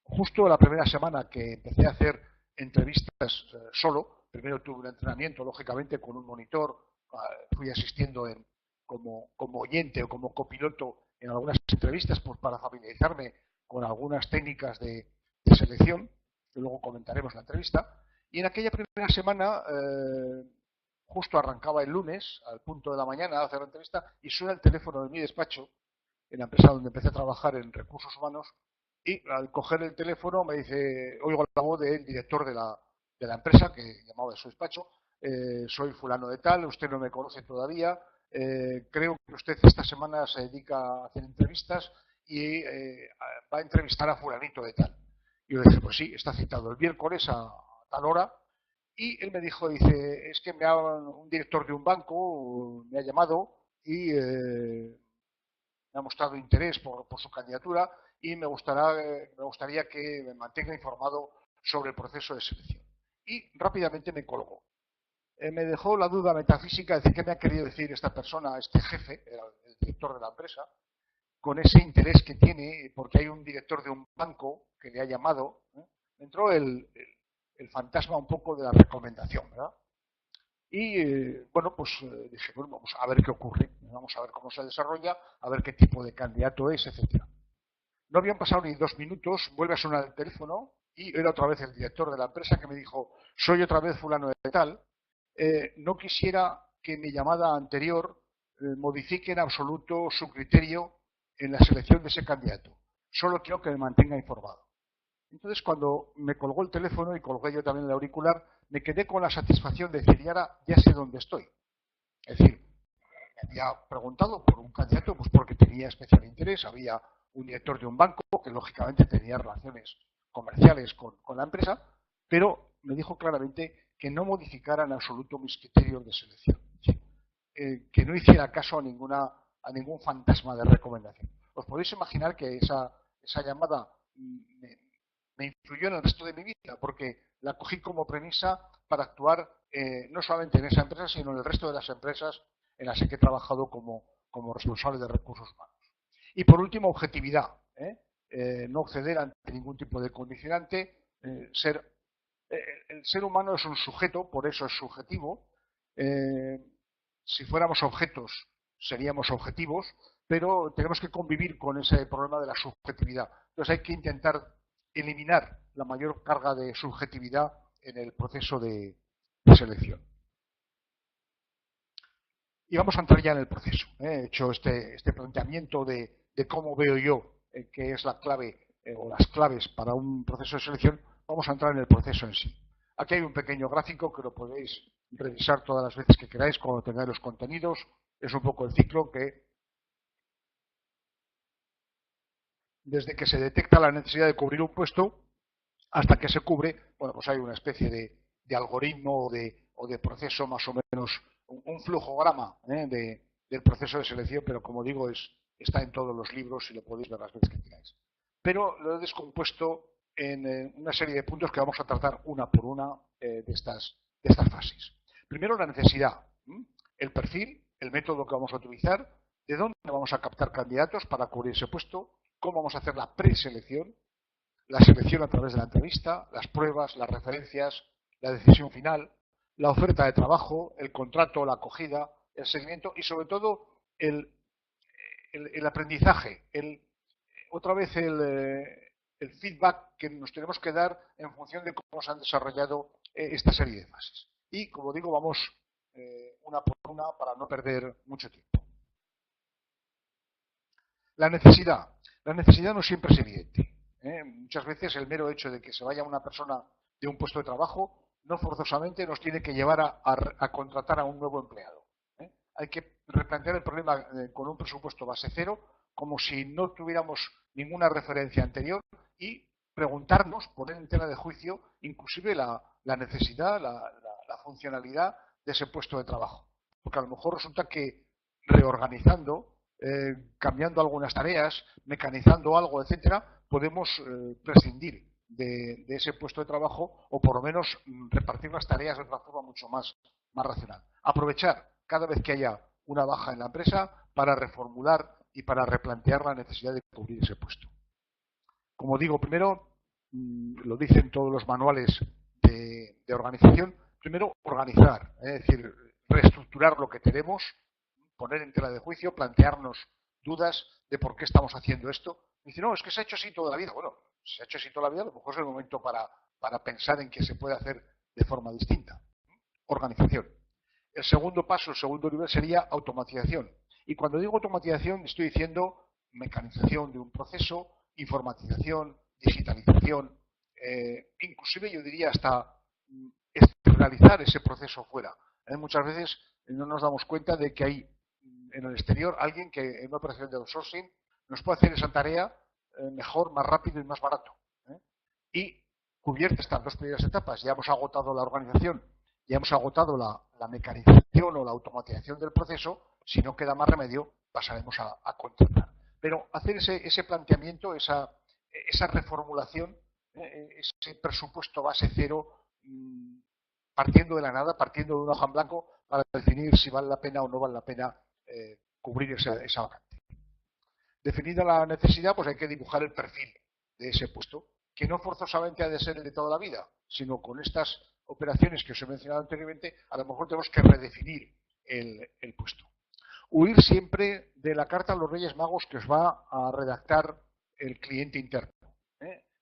Justo la primera semana que empecé a hacer entrevistas solo, primero tuve un entrenamiento, lógicamente, con un monitor, fui asistiendo como oyente o como copiloto en algunas entrevistas pues, para familiarizarme con algunas técnicas de selección, que luego comentaremos la entrevista. Y en aquella primera semana, justo arrancaba el lunes, al punto de la mañana, a hacer la entrevista, y suena el teléfono de mi despacho, en la empresa donde empecé a trabajar en recursos humanos, y al coger el teléfono me dice, oigo la voz del director de la empresa, que llamaba de su despacho, soy fulano de tal, usted no me conoce todavía, creo que usted esta semana se dedica a hacer entrevistas y va a entrevistar a fulanito de tal. Y yo le dije, pues sí, está citado el miércoles a tal hora. Y él me dijo, dice, es que un director de un banco me ha llamado y me ha mostrado interés por su candidatura y me gustaría que me mantenga informado sobre el proceso de selección. Y rápidamente me colgó. Me dejó la duda metafísica de decir qué me ha querido decir esta persona, este jefe, el director de la empresa, con ese interés que tiene, porque hay un director de un banco que le ha llamado. Entró el fantasma un poco de la recomendación, ¿verdad? Y bueno, pues dije, bueno, vamos a ver qué ocurre, vamos a ver cómo se desarrolla, a ver qué tipo de candidato es, etcétera. No habían pasado ni 2 minutos, vuelve a sonar el teléfono y era otra vez el director de la empresa que me dijo, soy otra vez fulano de tal, no quisiera que mi llamada anterior modifique en absoluto su criterio en la selección de ese candidato. Solo quiero que me mantenga informado. Entonces, cuando me colgó el teléfono y colgué yo también el auricular, me quedé con la satisfacción de decir, y ahora ya sé dónde estoy. Es decir, me había preguntado por un candidato, pues porque tenía especial interés, había un director de un banco que lógicamente tenía relaciones comerciales con la empresa, pero me dijo claramente que no modificara en absoluto mis criterios de selección, ¿sí? Que no hiciera caso a ningún fantasma de recomendación. Os podéis imaginar que esa llamada me influyó en el resto de mi vida, porque la cogí como premisa para actuar no solamente en esa empresa, sino en el resto de las empresas en las que he trabajado como responsable de recursos humanos. Y por último, objetividad. No ceder ante ningún tipo de condicionante. El ser humano es un sujeto, por eso es subjetivo. Si fuéramos objetos, seríamos objetivos, pero tenemos que convivir con ese problema de la subjetividad. Entonces hay que intentar eliminar la mayor carga de subjetividad en el proceso de selección. Y vamos a entrar ya en el proceso. He hecho este planteamiento de cómo veo yo que es la clave o las claves para un proceso de selección. Vamos a entrar en el proceso en sí. Aquí hay un pequeño gráfico que lo podéis revisar todas las veces que queráis cuando tengáis los contenidos. Es un poco el ciclo que, desde que se detecta la necesidad de cubrir un puesto hasta que se cubre, bueno, pues hay una especie de algoritmo o de proceso más o menos, un flujograma del proceso de selección, pero como digo, está en todos los libros y lo podéis ver las veces que queráis. Pero lo he descompuesto en una serie de puntos que vamos a tratar una por una de estas fases. Primero, la necesidad, el perfil, el método que vamos a utilizar, de dónde vamos a captar candidatos para cubrir ese puesto, cómo vamos a hacer la preselección, la selección a través de la entrevista, las pruebas, las referencias, la decisión final, la oferta de trabajo, el contrato, la acogida, el seguimiento y sobre todo el aprendizaje, otra vez el feedback que nos tenemos que dar en función de cómo se han desarrollado esta serie de fases. Y como digo, vamos una por una para no perder mucho tiempo. La necesidad. La necesidad no siempre es evidente. Muchas veces el mero hecho de que se vaya una persona de un puesto de trabajo no forzosamente nos tiene que llevar a contratar a un nuevo empleado. Hay que replantear el problema con un presupuesto base cero, como si no tuviéramos ninguna referencia anterior y preguntarnos, poner en tela de juicio, inclusive la necesidad, la funcionalidad de ese puesto de trabajo. Porque a lo mejor resulta que reorganizando, cambiando algunas tareas, mecanizando algo, etcétera, podemos prescindir de ese puesto de trabajo o por lo menos repartir las tareas de otra forma mucho más racional. Aprovechar cada vez que haya una baja en la empresa para reformular y para replantear la necesidad de cubrir ese puesto. Como digo, primero, lo dicen todos los manuales de organización, primero organizar, es decir, reestructurar lo que tenemos, poner en tela de juicio, plantearnos dudas de por qué estamos haciendo esto. Dice, no, es que se ha hecho así toda la vida. Bueno, si se ha hecho así toda la vida, a lo mejor es el momento para pensar en que se puede hacer de forma distinta. Organización. El segundo paso, el segundo nivel sería automatización. Y cuando digo automatización estoy diciendo mecanización de un proceso, informatización, digitalización, inclusive yo diría hasta externalizar ese proceso fuera. Muchas veces no nos damos cuenta de que hay en el exterior alguien que en una operación de outsourcing nos puede hacer esa tarea mejor, más rápido y más barato. Y cubiertas estas dos primeras etapas, ya hemos agotado la organización, ya hemos agotado la mecanización o la automatización del proceso, si no queda más remedio, pasaremos a contratar. Pero hacer ese planteamiento, esa reformulación, ese presupuesto base cero, partiendo de la nada, partiendo de un hoja en blanco, para definir si vale la pena o no vale la pena cubrir esa vacante. Definida la necesidad, pues hay que dibujar el perfil de ese puesto, que no forzosamente ha de ser el de toda la vida, sino con estas operaciones que os he mencionado anteriormente, a lo mejor tenemos que redefinir el puesto. Huir siempre de la carta a los Reyes Magos que os va a redactar el cliente interno.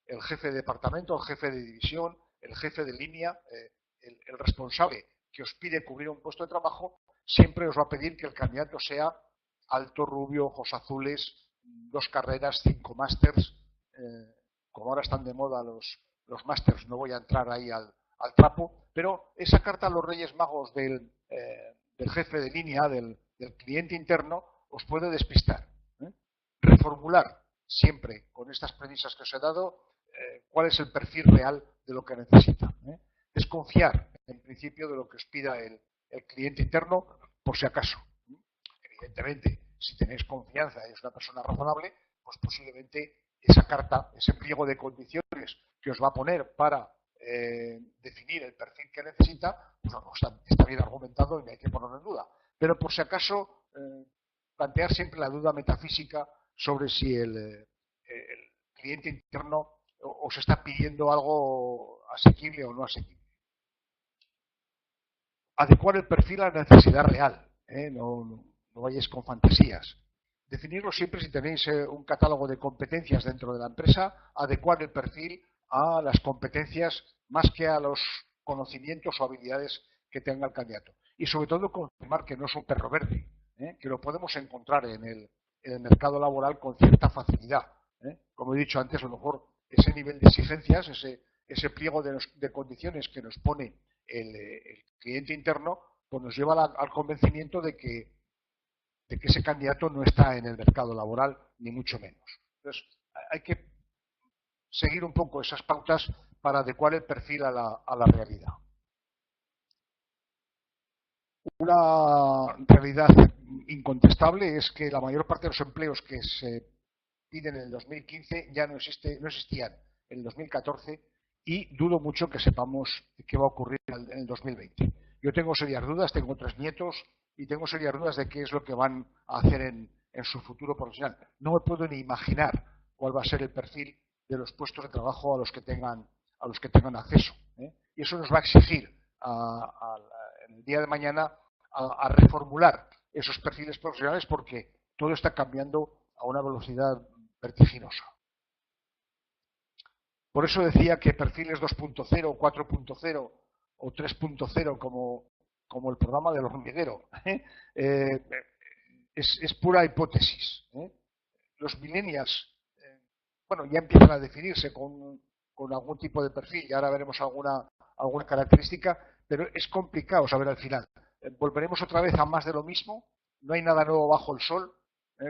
El jefe de departamento, el jefe de división, el jefe de línea, el responsable que os pide cubrir un puesto de trabajo, siempre os va a pedir que el candidato sea alto, rubio, ojos azules, 2 carreras, 5 másters. Como ahora están de moda los másters, no voy a entrar ahí al trapo, pero esa carta a los Reyes Magos del jefe de línea, del cliente interno, os puede despistar. Reformular siempre con estas premisas que os he dado cuál es el perfil real de lo que necesita. Desconfiar, en principio, de lo que os pida el cliente interno, por si acaso. Evidentemente, si tenéis confianza y es una persona razonable, pues posiblemente esa carta, ese pliego de condiciones que os va a poner para definir el perfil que necesita, pues está bien argumentado y no hay que ponerlo en duda. Pero por si acaso, plantear siempre la duda metafísica sobre si el cliente interno os está pidiendo algo asequible o no asequible. Adecuar el perfil a la necesidad real, no vayáis con fantasías. Definirlo siempre si tenéis un catálogo de competencias dentro de la empresa, adecuar el perfil a las competencias más que a los conocimientos o habilidades que tenga el candidato. Y sobre todo confirmar que no es un perro verde, que lo podemos encontrar en el mercado laboral con cierta facilidad. Como he dicho antes, a lo mejor ese nivel de exigencias, ese pliego de condiciones que nos pone el cliente interno, pues nos lleva al convencimiento de que ese candidato no está en el mercado laboral, ni mucho menos. Entonces, hay que seguir un poco esas pautas para adecuar el perfil a la realidad. Una realidad incontestable es que la mayor parte de los empleos que se piden en el 2015 ya no existían en el 2014 y dudo mucho que sepamos qué va a ocurrir en el 2020. Yo tengo serias dudas, tengo 3 nietos y tengo serias dudas de qué es lo que van a hacer en su futuro profesional. No me puedo ni imaginar cuál va a ser el perfil de los puestos de trabajo a los que tengan acceso. Y eso nos va a exigir en el día de mañana a reformular esos perfiles profesionales porque todo está cambiando a una velocidad vertiginosa. Por eso decía que perfiles 2.0, 4.0 o 3.0 como el programa del hormiguero es pura hipótesis. los millennials, bueno, ya empiezan a definirse con algún tipo de perfil y ahora veremos alguna característica, pero es complicado saber al final. Volveremos otra vez a más de lo mismo, no hay nada nuevo bajo el sol.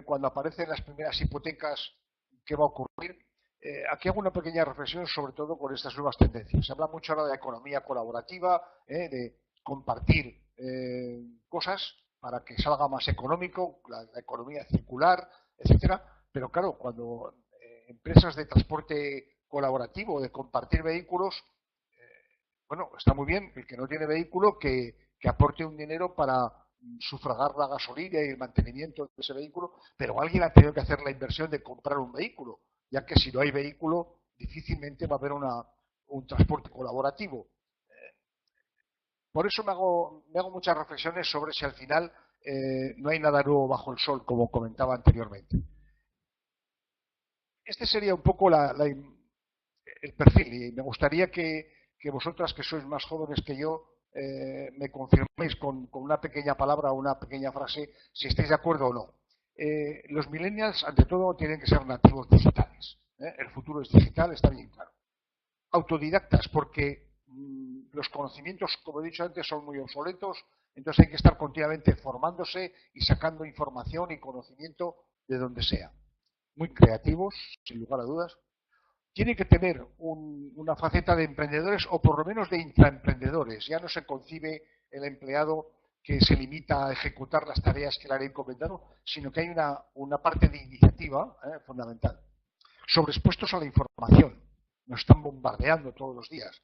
Cuando aparecen las primeras hipotecas, ¿qué va a ocurrir? Aquí hago una pequeña reflexión sobre todo con estas nuevas tendencias. Se habla mucho ahora de economía colaborativa, de compartir cosas para que salga más económico, la economía circular, etcétera. Pero claro, cuando empresas de transporte colaborativo, de compartir vehículos, bueno, está muy bien el que no tiene vehículo que aporte un dinero para sufragar la gasolina y el mantenimiento de ese vehículo, pero alguien ha tenido que hacer la inversión de comprar un vehículo, ya que si no hay vehículo difícilmente va a haber un transporte colaborativo. Por eso me hago muchas reflexiones sobre si al final no hay nada nuevo bajo el sol, como comentaba anteriormente. Este sería un poco el perfil y me gustaría que vosotras, que sois más jóvenes que yo, me confirméis con una pequeña palabra o una pequeña frase si estáis de acuerdo o no. Los millennials, ante todo, tienen que ser nativos digitales. El futuro es digital, está bien claro. Autodidactas, porque los conocimientos, como he dicho antes, son muy obsoletos, entonces hay que estar continuamente formándose y sacando información y conocimiento de donde sea. Muy creativos, sin lugar a dudas. Tiene que tener una faceta de emprendedores o por lo menos de intraemprendedores. Ya no se concibe el empleado que se limita a ejecutar las tareas que le han encomendado, sino que hay una parte de iniciativa fundamental. Sobreexpuestos a la información. Nos están bombardeando todos los días,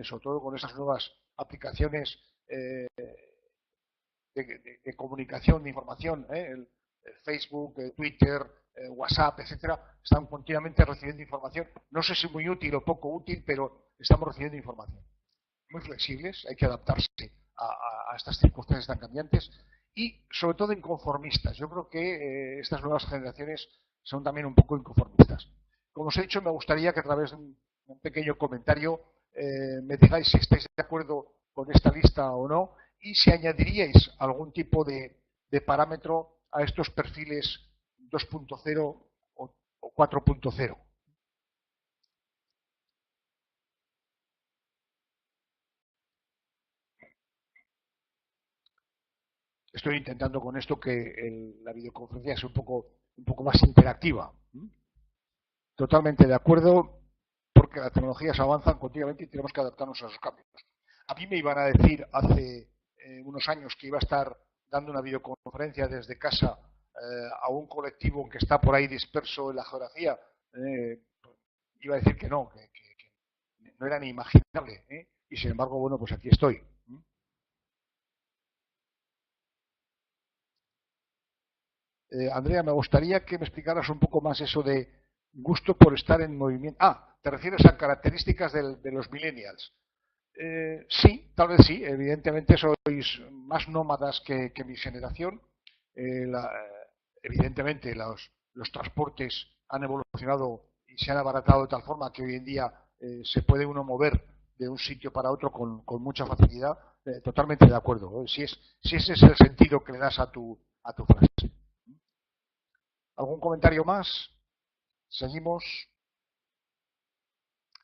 sobre todo con esas nuevas aplicaciones de comunicación, de información, el Facebook, Twitter, WhatsApp, etcétera, están continuamente recibiendo información. No sé si muy útil o poco útil, pero estamos recibiendo información. Muy flexibles, hay que adaptarse a estas circunstancias tan cambiantes y, sobre todo, inconformistas. Yo creo que estas nuevas generaciones son también un poco inconformistas. Como os he dicho, me gustaría que a través de un pequeño comentario me digáis si estáis de acuerdo con esta lista o no y si añadiríais algún tipo de parámetro a estos perfiles 2.0 o 4.0. Estoy intentando con esto que la videoconferencia sea un poco más interactiva. Totalmente de acuerdo, porque las tecnologías avanzan continuamente y tenemos que adaptarnos a esos cambios. A mí me iban a decir hace unos años que iba a estar dando una videoconferencia desde casa a un colectivo que está por ahí disperso en la geografía. Iba a decir que no, que no era ni imaginable. Y sin embargo, bueno, pues aquí estoy. Andrea, me gustaría que me explicaras un poco más eso de gusto por estar en movimiento. Ah, te refieres a características de los millennials. Sí, tal vez sí. Evidentemente sois más nómadas que mi generación. Evidentemente los transportes han evolucionado y se han abaratado de tal forma que hoy en día se puede uno mover de un sitio para otro con mucha facilidad. Totalmente de acuerdo. Si ese es el sentido que le das a tu frase. ¿Algún comentario más? Seguimos.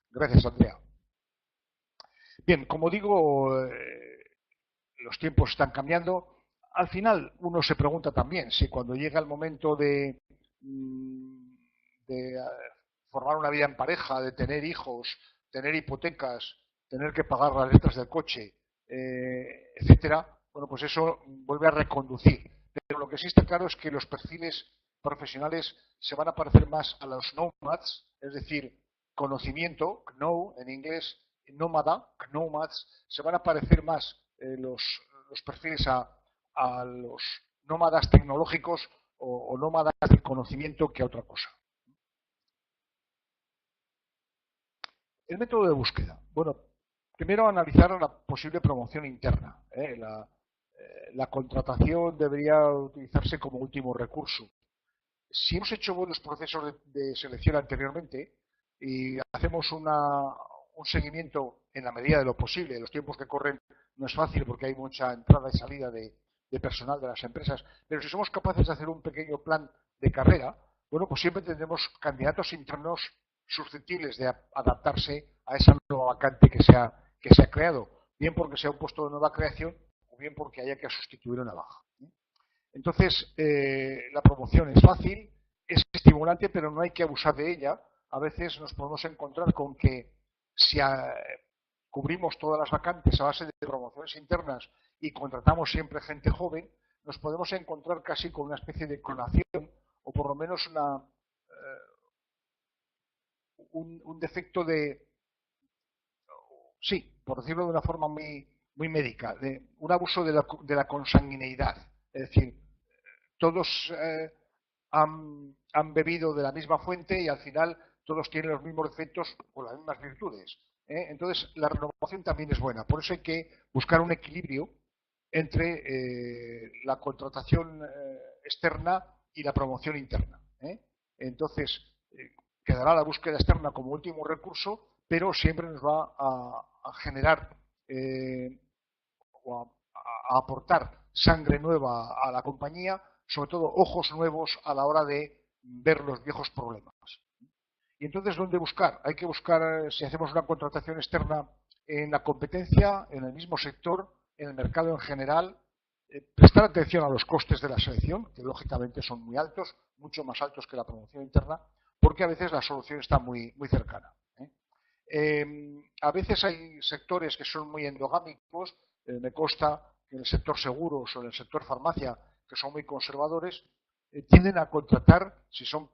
Gracias, Andrea. Bien, como digo, los tiempos están cambiando. Al final uno se pregunta también si cuando llega el momento de formar una vida en pareja, de tener hijos, tener hipotecas, tener que pagar las letras del coche, etcétera, bueno, pues eso vuelve a reconducir. Pero lo que sí está claro es que los perfiles profesionales se van a parecer más a los nomads, es decir, conocimiento, know en inglés, nómada, nomads, se van a parecer más los perfiles a los nómadas tecnológicos o nómadas del conocimiento que a otra cosa. El método de búsqueda. Bueno, primero analizar la posible promoción interna. La contratación debería utilizarse como último recurso. Si hemos hecho buenos procesos de selección anteriormente y hacemos un seguimiento en la medida de lo posible, los tiempos que corren no es fácil porque hay mucha entrada y salida de personal de las empresas, pero si somos capaces de hacer un pequeño plan de carrera, bueno, pues siempre tendremos candidatos internos susceptibles de adaptarse a esa nueva vacante que se ha creado, bien porque sea un puesto de nueva creación o bien porque haya que sustituir una baja. Entonces, la promoción es fácil, es estimulante, pero no hay que abusar de ella. A veces nos podemos encontrar con que si cubrimos todas las vacantes a base de promociones internas y contratamos siempre gente joven, nos podemos encontrar casi con una especie de clonación o por lo menos un defecto de, sí, por decirlo de una forma muy médica, de un abuso de la consanguineidad. Es decir, todos han bebido de la misma fuente y al final todos tienen los mismos defectos o las mismas virtudes. Entonces, la renovación también es buena. Por eso hay que buscar un equilibrio entre la contratación externa y la promoción interna. Entonces, quedará la búsqueda externa como último recurso, pero siempre nos va a generar o a aportar sangre nueva a la compañía, sobre todo ojos nuevos a la hora de ver los viejos problemas. Y entonces, ¿dónde buscar? Hay que buscar, si hacemos una contratación externa, en la competencia, en el mismo sector, en el mercado en general, prestar atención a los costes de la selección, que lógicamente son muy altos, mucho más altos que la promoción interna, porque a veces la solución está muy cercana. A veces hay sectores que son muy endogámicos, me consta que en el sector seguros o en el sector farmacia, que son muy conservadores, tienden a contratar, si son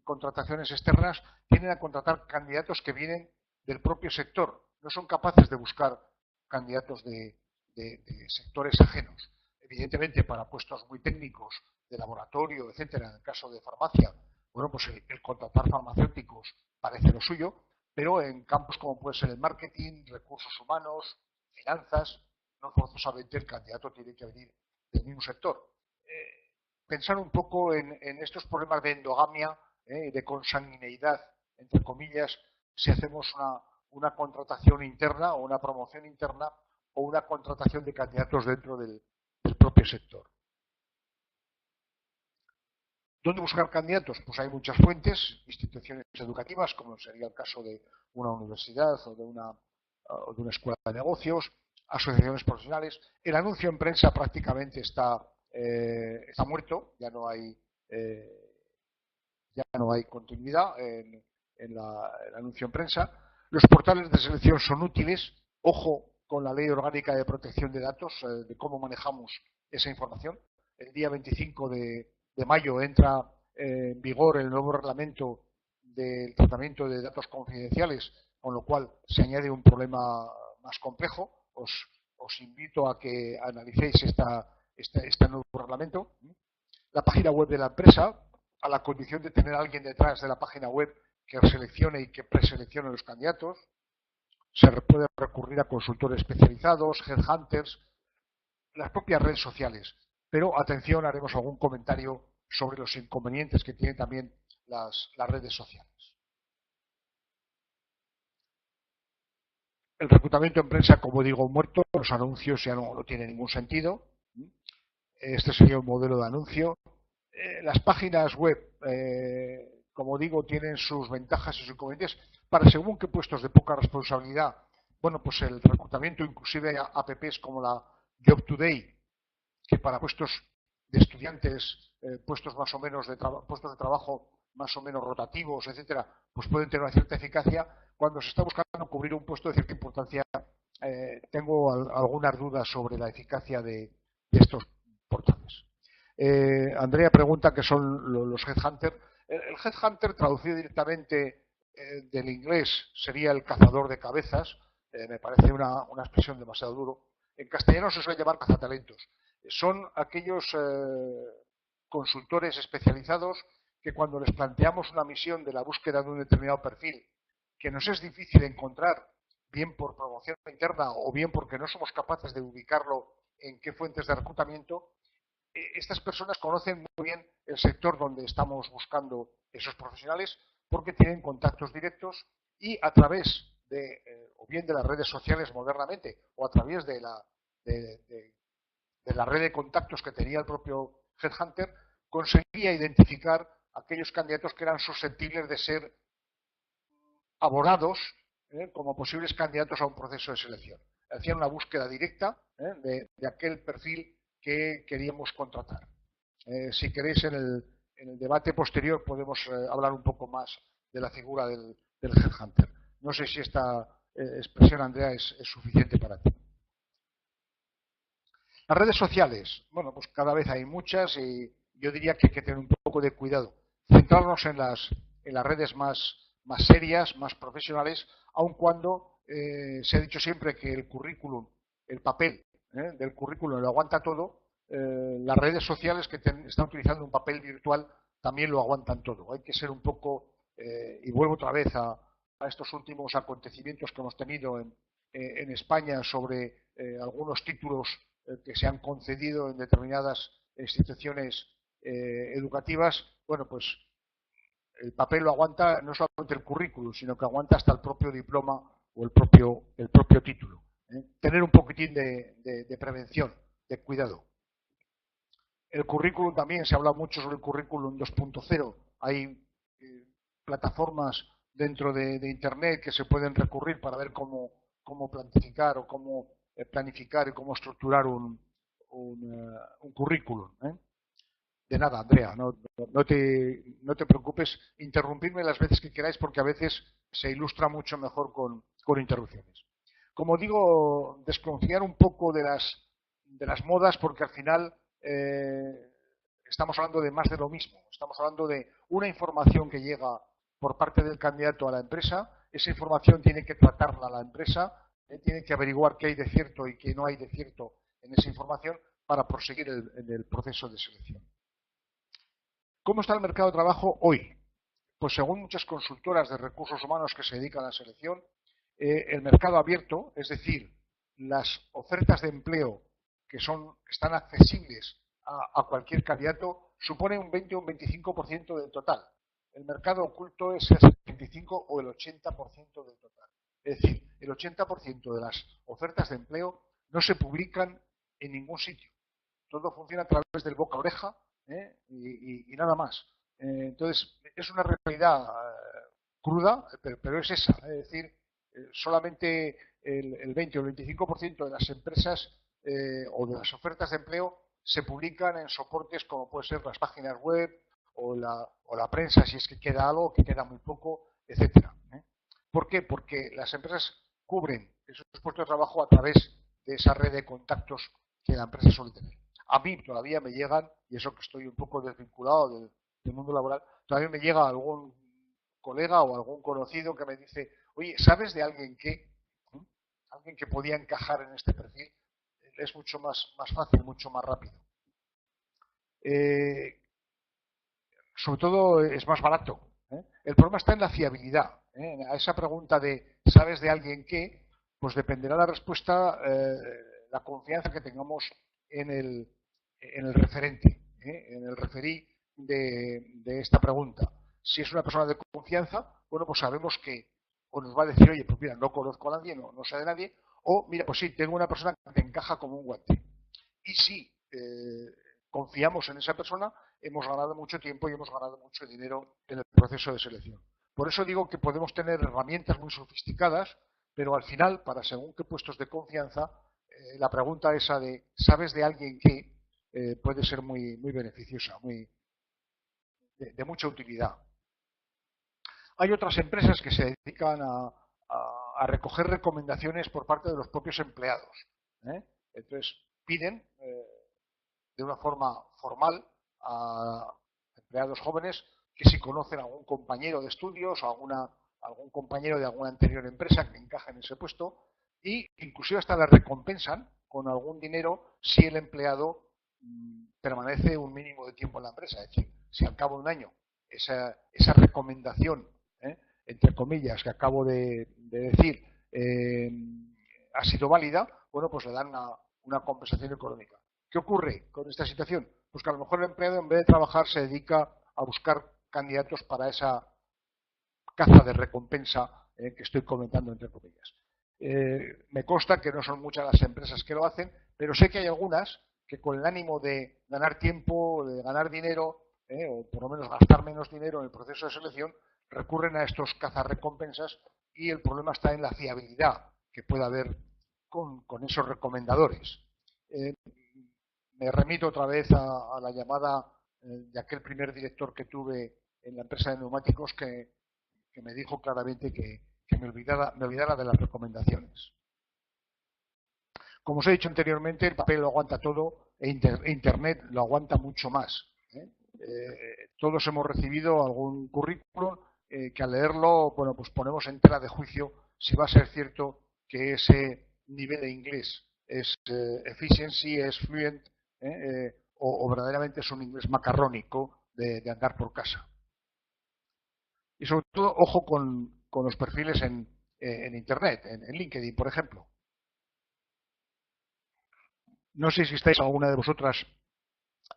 contrataciones externas, tienden a contratar candidatos que vienen del propio sector. No son capaces de buscar candidatos de sectores ajenos. Evidentemente, para puestos muy técnicos, de laboratorio, etcétera, en el caso de farmacia, bueno, pues el contratar farmacéuticos parece lo suyo, pero en campos como puede ser el marketing, recursos humanos, finanzas, no forzosamente el candidato tiene que venir del mismo sector. Pensar un poco en estos problemas de endogamia, de consanguineidad, entre comillas, si hacemos una contratación interna o una promoción interna o una contratación de candidatos dentro del propio sector. ¿Dónde buscar candidatos? Pues hay muchas fuentes, instituciones educativas, como sería el caso de una universidad o de una escuela de negocios, asociaciones profesionales. El anuncio en prensa prácticamente está muerto, ya no hay continuidad en el anuncio en prensa. Los portales de selección son útiles. Ojo con la Ley Orgánica de Protección de Datos, de cómo manejamos esa información. El día 25 de mayo entra en vigor el nuevo reglamento del tratamiento de datos confidenciales, con lo cual se añade un problema más complejo. Os invito a que analicéis este nuevo reglamento. La página web de la empresa, a la condición de tener a alguien detrás de la página web que seleccione y que preseleccione los candidatos. Se puede recurrir a consultores especializados, headhunters, las propias redes sociales. Pero atención, haremos algún comentario sobre los inconvenientes que tienen también las redes sociales. El reclutamiento en prensa, como digo, muerto. Los anuncios ya no tienen ningún sentido. Este sería un modelo de anuncio. Las páginas web, como digo, tienen sus ventajas y sus inconvenientes para según qué puestos de poca responsabilidad. Bueno, pues el reclutamiento, inclusive apps como la Job Today, que para puestos de estudiantes, puestos más o menos puestos de trabajo más o menos rotativos, etcétera, pues pueden tener una cierta eficacia. Cuando se está buscando cubrir un puesto de cierta importancia, tengo algunas dudas sobre la eficacia de estos portales. Andrea pregunta qué son los headhunters. El headhunter, traducido directamente del inglés, sería el cazador de cabezas. Me parece una expresión demasiado duro. En castellano se suele llamar cazatalentos. Son aquellos consultores especializados que cuando les planteamos una misión de la búsqueda de un determinado perfil que nos es difícil encontrar, bien por promoción interna o bien porque no somos capaces de ubicarlo en qué fuentes de reclutamiento, estas personas conocen muy bien el sector donde estamos buscando esos profesionales porque tienen contactos directos y a través de, o bien de las redes sociales modernamente, o a través de la red de contactos que tenía el propio headhunter, conseguía identificar aquellos candidatos que eran susceptibles de ser abonados como posibles candidatos a un proceso de selección. Hacían una búsqueda directa de aquel perfil que queríamos contratar. Si queréis, en el debate posterior podemos hablar un poco más de la figura del headhunter. No sé si esta expresión, Andrea, es suficiente para ti. Las redes sociales, bueno, pues cada vez hay muchas y yo diría que hay que tener un poco de cuidado. Centrarnos en las redes más serias, más profesionales, aun cuando se ha dicho siempre que el currículum, el papel del currículum lo aguanta todo, las redes sociales que están utilizando un papel virtual también lo aguantan todo. Hay que ser un poco, y vuelvo otra vez a estos últimos acontecimientos que hemos tenido en España sobre algunos títulos que se han concedido en determinadas instituciones educativas. Bueno, pues el papel lo aguanta no solamente el currículum, sino que aguanta hasta el propio diploma o el propio título. Tener un poquitín de prevención, de cuidado. El currículum también, se habla mucho sobre el currículum 2.0. Hay plataformas dentro de Internet que se pueden recurrir para ver cómo planificar o cómo planificar y cómo estructurar un currículum. De nada, Andrea, no te preocupes, interrumpidme las veces que queráis porque a veces se ilustra mucho mejor con interrupciones. Como digo, desconfiar un poco de las modas porque al final estamos hablando de más de lo mismo. Estamos hablando de una información que llega por parte del candidato a la empresa. Esa información tiene que tratarla la empresa, tiene que averiguar qué hay de cierto y qué no hay de cierto en esa información para proseguir en el proceso de selección. ¿Cómo está el mercado de trabajo hoy? Pues según muchas consultoras de recursos humanos que se dedican a la selección, el mercado abierto, es decir, las ofertas de empleo que están accesibles a cualquier candidato, supone un 20 o un 25% del total. El mercado oculto es el 75 o el 80% del total. Es decir, el 80% de las ofertas de empleo no se publican en ningún sitio. Todo funciona a través del boca a oreja y nada más. Entonces, es una realidad cruda, pero es esa. Es decir, solamente el 20 o el 25% de las empresas o de las ofertas de empleo se publican en soportes como pueden ser las páginas web o la prensa, si es que queda algo, que queda muy poco, etcétera. ¿Por qué? Porque las empresas cubren esos puestos de trabajo a través de esa red de contactos que la empresa suele tener. A mí todavía me llegan, y eso que estoy un poco desvinculado del mundo laboral, todavía me llega algún colega o algún conocido que me dice, oye, ¿sabes de alguien que podía encajar en este perfil? Es mucho más fácil, mucho más rápido. Sobre todo es más barato. El problema está en la fiabilidad. A esa pregunta de ¿sabes de alguien que? Pues dependerá la respuesta, la confianza que tengamos en el referente, en el referí de esta pregunta. Si es una persona de confianza, bueno, pues sabemos que o nos va a decir, oye, pues mira, no conozco a nadie, no sé de nadie, o mira, pues sí, tengo una persona que encaja como un guante. Y si confiamos en esa persona, hemos ganado mucho tiempo y hemos ganado mucho dinero en el proceso de selección. Por eso digo que podemos tener herramientas muy sofisticadas, pero al final, para según qué puestos de confianza, la pregunta esa de ¿sabes de alguien que? Puede ser muy beneficiosa, de mucha utilidad. Hay otras empresas que se dedican a recoger recomendaciones por parte de los propios empleados. Entonces, piden de una forma formal a empleados jóvenes que si conocen a algún compañero de estudios o algún compañero de alguna anterior empresa que encaje en ese puesto, y inclusive hasta le recompensan con algún dinero si el empleado permanece un mínimo de tiempo en la empresa. Es decir, si al cabo de un año esa recomendación, entre comillas, que acabo de decir, ha sido válida, bueno, pues le dan una compensación económica. ¿Qué ocurre con esta situación? Pues que a lo mejor el empleado, en vez de trabajar, se dedica a buscar candidatos para esa caza de recompensa que estoy comentando, entre comillas. Me consta que no son muchas las empresas que lo hacen, pero sé que hay algunas que con el ánimo de ganar tiempo, de ganar dinero, o por lo menos gastar menos dinero en el proceso de selección, recurren a estos cazarrecompensas y el problema está en la fiabilidad que pueda haber con esos recomendadores. Me remito otra vez a la llamada de aquel primer director que tuve en la empresa de neumáticos que me dijo claramente que me olvidara de las recomendaciones. Como os he dicho anteriormente, el papel lo aguanta todo e Internet lo aguanta mucho más. Todos hemos recibido algún currículum que al leerlo, bueno, pues ponemos en tela de juicio si va a ser cierto que ese nivel de inglés es efficiency, es fluent, o verdaderamente es un inglés macarrónico de andar por casa. Y sobre todo, ojo con los perfiles en Internet, en LinkedIn, por ejemplo. No sé si estáis alguna de vosotras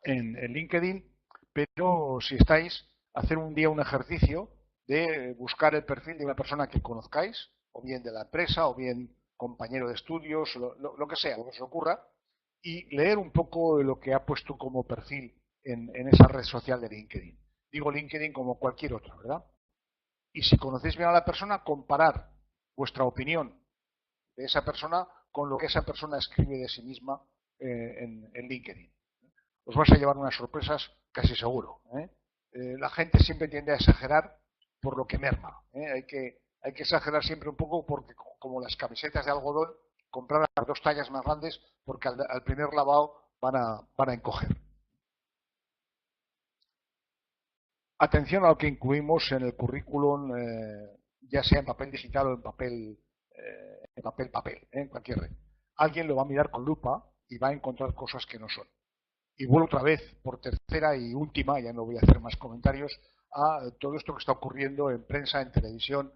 en LinkedIn, pero si estáis, hacer un día un ejercicio de buscar el perfil de una persona que conozcáis, o bien de la empresa, o bien compañero de estudios, lo que sea, lo que os ocurra, y leer un poco de lo que ha puesto como perfil en esa red social de LinkedIn. Digo LinkedIn como cualquier otra, ¿verdad? Y si conocéis bien a la persona, comparar vuestra opinión de esa persona con lo que esa persona escribe de sí misma en LinkedIn. Os vais a llevar unas sorpresas casi seguro. La gente siempre tiende a exagerar por lo que merma. Hay que exagerar siempre un poco porque, como las camisetas de algodón, comprar las 2 tallas más grandes porque al primer lavado van a encoger. Atención a lo que incluimos en el currículum, ya sea en papel digital o en papel, en cualquier red. Alguien lo va a mirar con lupa y va a encontrar cosas que no son. Y vuelvo otra vez, por tercera y última, ya no voy a hacer más comentarios, a todo esto que está ocurriendo en prensa, en televisión,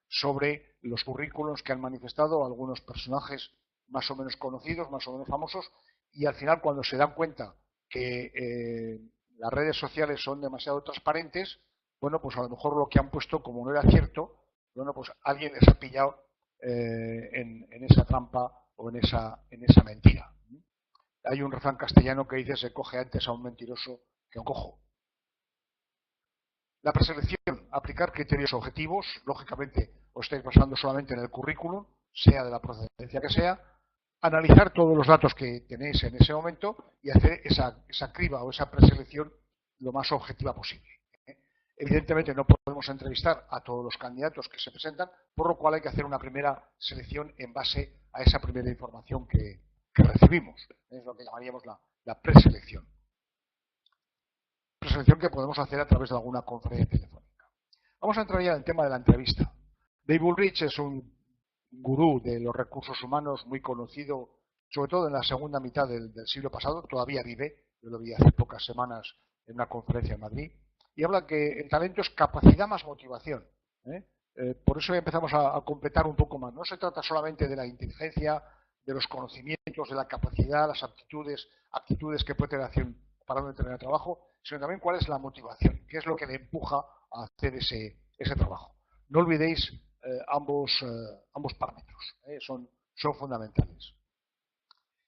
sobre los currículums que han manifestado algunos personajes más o menos conocidos, más o menos famosos, y al final, cuando se dan cuenta que las redes sociales son demasiado transparentes, bueno, pues a lo mejor lo que han puesto, como no era cierto, bueno, pues alguien les ha pillado en esa trampa o en esa mentira. Hay un refrán castellano que dice: se coge antes a un mentiroso que a un cojo. La preselección, aplicar criterios objetivos. Lógicamente, os estáis basando solamente en el currículum, sea de la procedencia que sea. Analizar todos los datos que tenéis en ese momento y hacer esa criba o esa preselección lo más objetiva posible. Evidentemente no podemos entrevistar a todos los candidatos que se presentan, por lo cual hay que hacer una primera selección en base a esa primera información que recibimos. Es lo que llamaríamos la preselección. Preselección que podemos hacer a través de alguna conferencia telefónica. Vamos a entrar ya en el tema de la entrevista. Dave Ulrich es un gurú de los recursos humanos muy conocido, sobre todo en la segunda mitad del siglo pasado. Todavía vive, yo lo vi hace pocas semanas en una conferencia en Madrid, y habla que el talento es capacidad más motivación. Por eso empezamos a completar un poco más. No se trata solamente de la inteligencia, de los conocimientos, de la capacidad, las actitudes que puede tener acción para un determinado trabajo, sino también cuál es la motivación, qué es lo que le empuja a hacer ese trabajo. No olvidéis ambos parámetros, son fundamentales.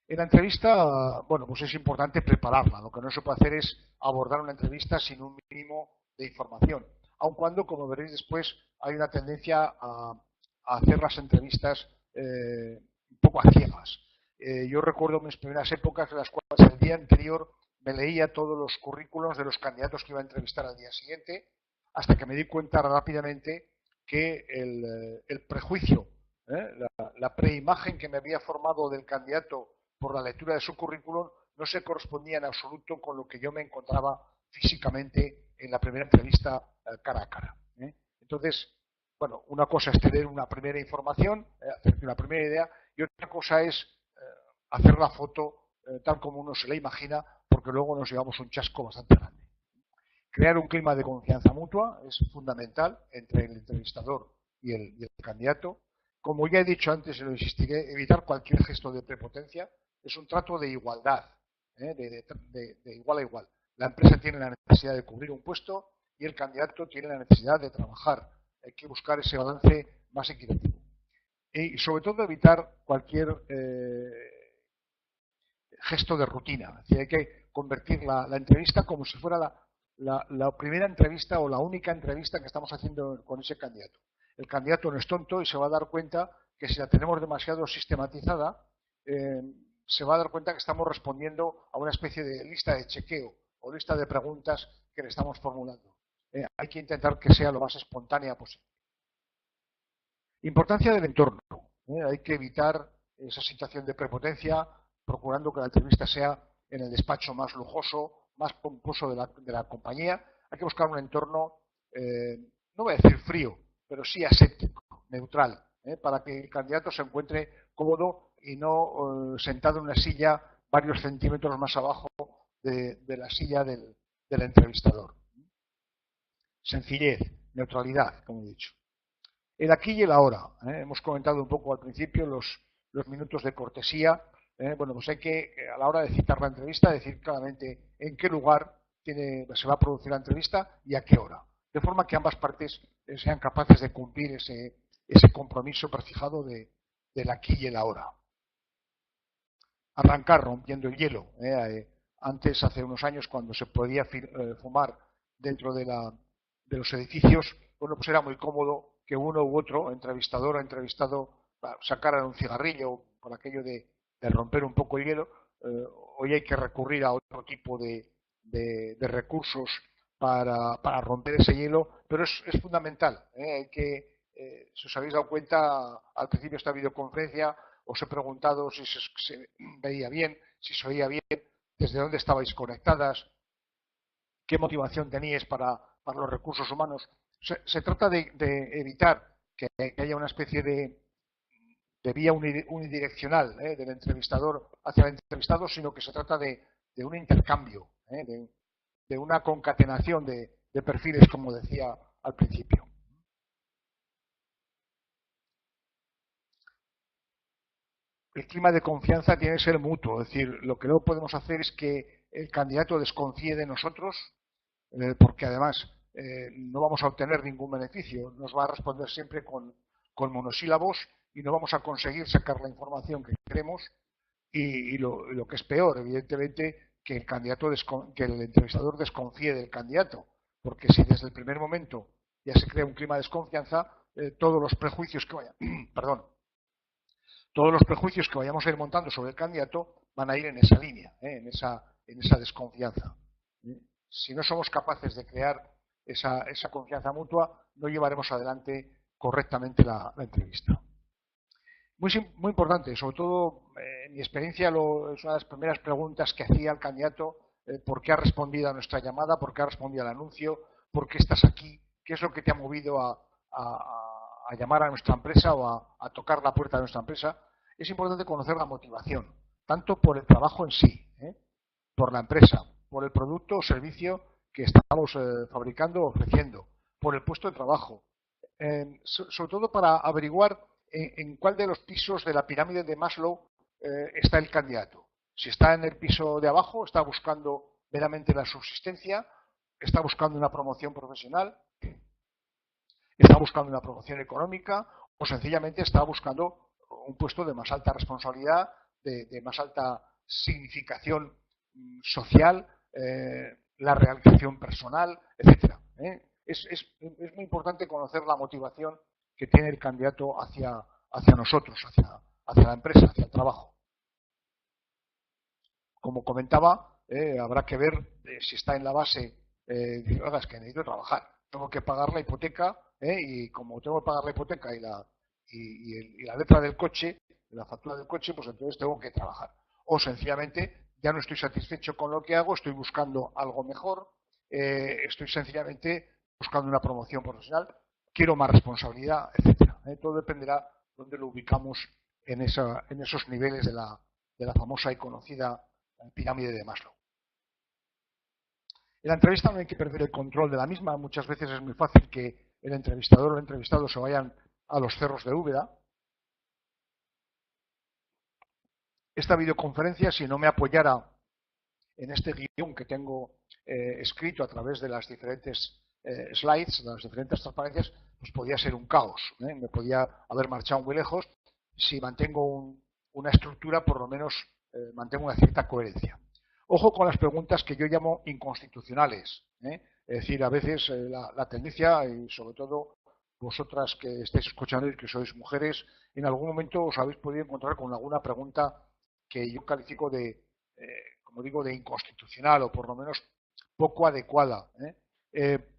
En la entrevista, bueno, pues es importante prepararla. Lo que no se puede hacer es abordar una entrevista sin un mínimo de información, aun cuando, como veréis después, hay una tendencia a hacer las entrevistas un poco a ciegas. Yo recuerdo mis primeras épocas en las cuales el día anterior me leía todos los currículos de los candidatos que iba a entrevistar al día siguiente, hasta que me di cuenta rápidamente que el prejuicio, la preimagen que me había formado del candidato por la lectura de su currículum no se correspondía en absoluto con lo que yo me encontraba físicamente en la primera entrevista cara a cara. Entonces, bueno, una cosa es tener una primera información, hacer una primera idea, y otra cosa es hacer la foto tal como uno se la imagina, porque luego nos llevamos un chasco bastante grande. Crear un clima de confianza mutua es fundamental entre el entrevistador y el candidato. Como ya he dicho antes y lo insistiré, evitar cualquier gesto de prepotencia. Es un trato de igualdad, de igual a igual. La empresa tiene la necesidad de cubrir un puesto y el candidato tiene la necesidad de trabajar. Hay que buscar ese balance más equitativo. Y sobre todo evitar cualquier gesto de rutina. Es decir, hay que convertir la entrevista como si fuera la primera entrevista o la única entrevista que estamos haciendo con ese candidato. El candidato no es tonto y se va a dar cuenta que si la tenemos demasiado sistematizada, se va a dar cuenta que estamos respondiendo a una especie de lista de chequeo o lista de preguntas que le estamos formulando. Hay que intentar que sea lo más espontánea posible. Importancia del entorno. Hay que evitar esa situación de prepotencia, procurando que la entrevista sea en el despacho más lujoso, más pomposo de la compañía. Hay que buscar un entorno, no voy a decir frío, pero sí aséptico, neutral, para que el candidato se encuentre cómodo y no sentado en una silla varios centímetros más abajo de la silla del entrevistador. Sencillez, neutralidad, como he dicho. El aquí y el ahora. Hemos comentado un poco al principio los minutos de cortesía. Bueno, pues hay que, a la hora de citar la entrevista, decir claramente en qué lugar se va a producir la entrevista y a qué hora. De forma que ambas partes sean capaces de cumplir ese compromiso prefijado del aquí y el ahora. Arrancar rompiendo el hielo. Antes, hace unos años, cuando se podía fumar dentro de los edificios, bueno, pues era muy cómodo que uno u otro, entrevistador o entrevistado, sacaran un cigarrillo por aquello de romper un poco el hielo. Hoy hay que recurrir a otro tipo de recursos para romper ese hielo, pero es fundamental. Hay que, si os habéis dado cuenta, al principio de esta videoconferencia os he preguntado si se veía bien, si se oía bien, desde dónde estabais conectadas, qué motivación teníais para los recursos humanos. Se trata de evitar que haya una especie de vía unidireccional del entrevistador hacia el entrevistado, sino que se trata de un intercambio, de una concatenación de perfiles, como decía al principio. El clima de confianza tiene que ser mutuo, es decir, lo que no podemos hacer es que el candidato desconfíe de nosotros, porque además no vamos a obtener ningún beneficio, nos va a responder siempre con monosílabos y no vamos a conseguir sacar la información que queremos y lo que es peor, evidentemente, que el entrevistador desconfíe del candidato, porque si desde el primer momento ya se crea un clima de desconfianza, todos los prejuicios que vayamos a ir montando sobre el candidato van a ir en esa línea, en esa desconfianza. Si no somos capaces de crear esa confianza mutua, no llevaremos adelante correctamente la entrevista. Muy importante, sobre todo en mi experiencia, es una de las primeras preguntas que hacía el candidato: ¿por qué has respondido a nuestra llamada? ¿Por qué has respondido al anuncio? ¿Por qué estás aquí? ¿Qué es lo que te ha movido a llamar a nuestra empresa o a tocar la puerta de nuestra empresa? Es importante conocer la motivación, tanto por el trabajo en sí, por la empresa, por el producto o servicio que estamos fabricando o ofreciendo, por el puesto de trabajo, sobre todo para averiguar en cuál de los pisos de la pirámide de Maslow está el candidato. Si está en el piso de abajo, está buscando meramente la subsistencia, está buscando una promoción profesional, está buscando una promoción económica o sencillamente está buscando un puesto de más alta responsabilidad, de más alta significación social, la realización personal, etcétera. Es muy importante conocer la motivación que tiene el candidato hacia nosotros, hacia la empresa, hacia el trabajo. Como comentaba, habrá que ver si está en la base, oiga, es que necesito trabajar, tengo que pagar la hipoteca, y como tengo que pagar la hipoteca y la letra del coche, la factura del coche, pues entonces tengo que trabajar. O sencillamente ya no estoy satisfecho con lo que hago, estoy buscando algo mejor, estoy sencillamente buscando una promoción profesional, quiero más responsabilidad, etcétera. Todo dependerá de dónde lo ubicamos en esos niveles de la famosa y conocida pirámide de Maslow. En la entrevista no hay que perder el control de la misma. Muchas veces es muy fácil que el entrevistador o el entrevistado se vayan a los cerros de Úbeda. Esta videoconferencia, si no me apoyara en este guión que tengo escrito a través de las diferentes slides, de las diferentes transparencias, pues podía ser un caos. Me podía haber marchado muy lejos. Si mantengo una estructura, por lo menos mantengo una cierta coherencia. Ojo con las preguntas que yo llamo inconstitucionales. Es decir, a veces la tendencia, y sobre todo vosotras que estáis escuchando y que sois mujeres, en algún momento os habéis podido encontrar con alguna pregunta que yo califico como digo, de inconstitucional o por lo menos poco adecuada.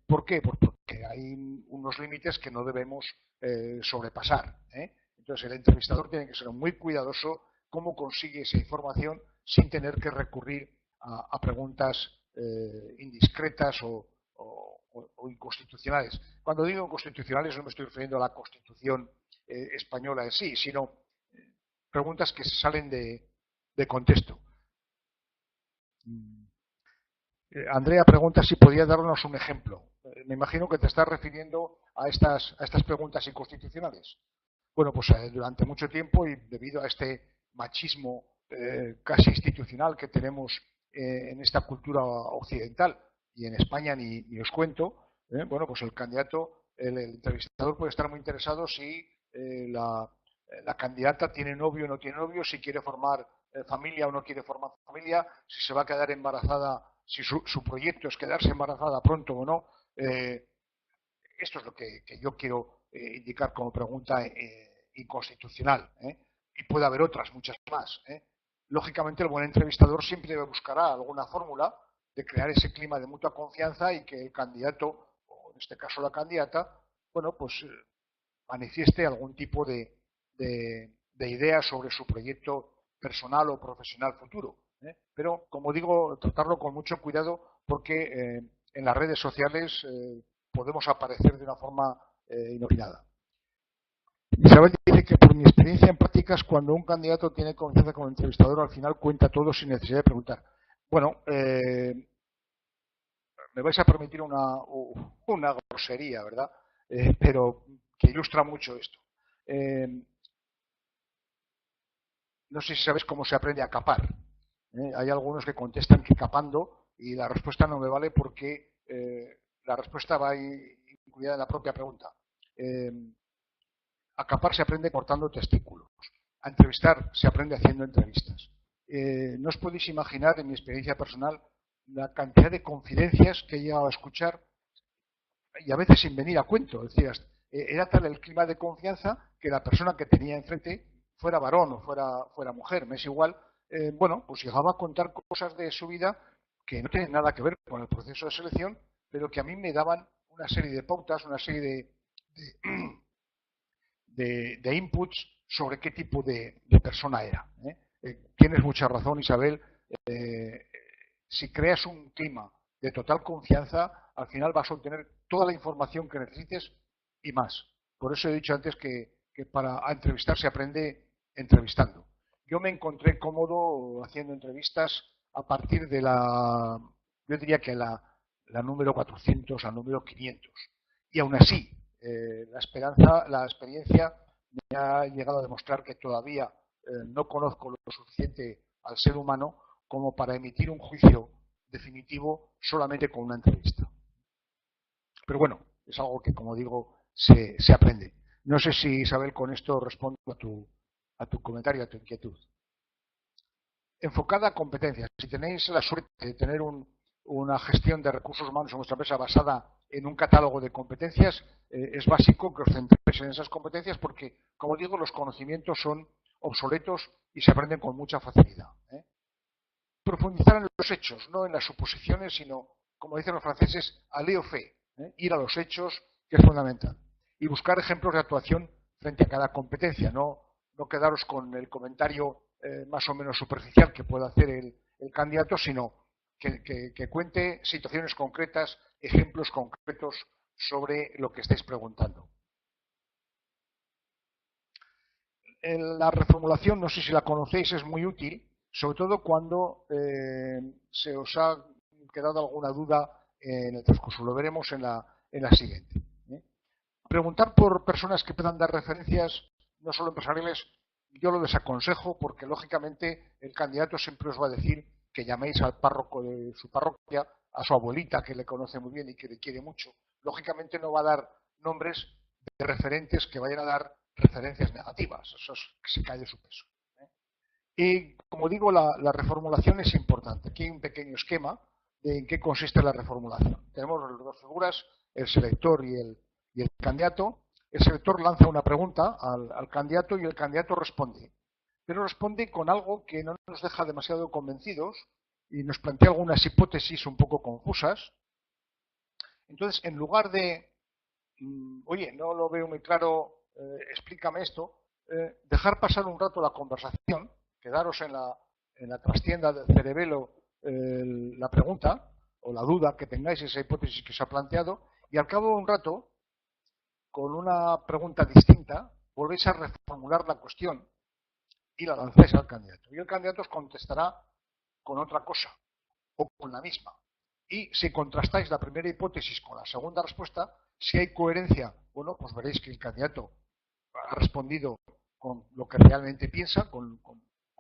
¿Por qué? Pues porque hay unos límites que no debemos sobrepasar. Entonces, el entrevistador tiene que ser muy cuidadoso cómo consigue esa información sin tener que recurrir a preguntas indiscretas o inconstitucionales. Cuando digo inconstitucionales no me estoy refiriendo a la Constitución española en sí, sino preguntas que se salen de contexto. Andrea pregunta si podía darnos un ejemplo. Me imagino que te estás refiriendo a estas preguntas inconstitucionales. Bueno, pues durante mucho tiempo y debido a este machismo casi institucional que tenemos en esta cultura occidental y en España ni os cuento, bueno, pues el candidato, el entrevistador puede estar muy interesado si la candidata tiene novio o no tiene novio, si quiere formar familia o no quiere formar familia, si se va a quedar embarazada, si su proyecto es quedarse embarazada pronto o no. Esto es lo que yo quiero indicar como pregunta inconstitucional. Y puede haber otras, muchas más. Lógicamente, el buen entrevistador siempre buscará alguna fórmula de crear ese clima de mutua confianza y que el candidato, o en este caso la candidata, bueno, pues manifieste algún tipo de idea sobre su proyecto personal o profesional futuro. Pero, como digo, tratarlo con mucho cuidado porque en las redes sociales podemos aparecer de una forma inopinada. Isabel dice que por mi experiencia en prácticas, cuando un candidato tiene confianza con el entrevistador, al final cuenta todo sin necesidad de preguntar. Bueno, me vais a permitir una grosería, ¿verdad? Pero que ilustra mucho esto. No sé si sabes cómo se aprende a capar. Hay algunos que contestan que capando y la respuesta no me vale porque la respuesta va incluida en la propia pregunta. A capar se aprende cortando testículos. A entrevistar se aprende haciendo entrevistas. No os podéis imaginar, en mi experiencia personal, la cantidad de confidencias que he llegado a escuchar y a veces sin venir a cuento. Es decir, era tal el clima de confianza que la persona que tenía enfrente, fuera varón o fuera mujer, me es igual, bueno, pues llegaba a contar cosas de su vida que no tienen nada que ver con el proceso de selección, pero que a mí me daban una serie de pautas, una serie de inputs sobre qué tipo de persona era. Tienes mucha razón, Isabel. Si creas un clima de total confianza, al final vas a obtener toda la información que necesites y más. Por eso he dicho antes que para entrevistar se aprende entrevistando. Yo me encontré cómodo haciendo entrevistas a partir de yo diría que la número 400 al número 500. Y aún así, la experiencia me ha llegado a demostrar que todavía no conozco lo suficiente al ser humano como para emitir un juicio definitivo solamente con una entrevista. Pero bueno, es algo que, como digo, se aprende. No sé si, Isabel, con esto respondo a tu comentario, a tu inquietud. Enfocada a competencias. Si tenéis la suerte de tener una gestión de recursos humanos en vuestra empresa basada en un catálogo de competencias, es básico que os centréis en esas competencias porque, como digo, los conocimientos son obsoletos y se aprenden con mucha facilidad. Profundizar en los hechos, no en las suposiciones, sino, como dicen los franceses, aller au fait, ir a los hechos, que es fundamental. Y buscar ejemplos de actuación frente a cada competencia, no quedaros con el comentario más o menos superficial que pueda hacer el candidato, sino que cuente situaciones concretas, ejemplos concretos sobre lo que estáis preguntando. La reformulación, no sé si la conocéis, es muy útil, sobre todo cuando se os ha quedado alguna duda en el transcurso. Lo veremos en la siguiente. Preguntar por personas que puedan dar referencias, no solo empresariales, yo lo desaconsejo porque, lógicamente, el candidato siempre os va a decir que llaméis al párroco de su parroquia, a su abuelita, que le conoce muy bien y que le quiere mucho. Lógicamente no va a dar nombres de referentes que vayan a dar referencias negativas. Eso se cae de su peso. Y, como digo, la reformulación es importante. Aquí hay un pequeño esquema de en qué consiste la reformulación. Tenemos las dos figuras, el selector y el candidato. El selector lanza una pregunta al candidato y el candidato responde. Pero responde con algo que no nos deja demasiado convencidos y nos plantea algunas hipótesis un poco confusas. Entonces, en lugar de, oye, no lo veo muy claro, explícame esto, dejar pasar un rato la conversación, quedaros en la trastienda del cerebelo la pregunta o la duda que tengáis, esa hipótesis que se ha planteado, y al cabo de un rato, con una pregunta distinta, volvéis a reformular la cuestión y la lanzáis al candidato. Y el candidato os contestará con otra cosa o con la misma. Y si contrastáis la primera hipótesis con la segunda respuesta, si hay coherencia, bueno, pues veréis que el candidato ha respondido con lo que realmente piensa, con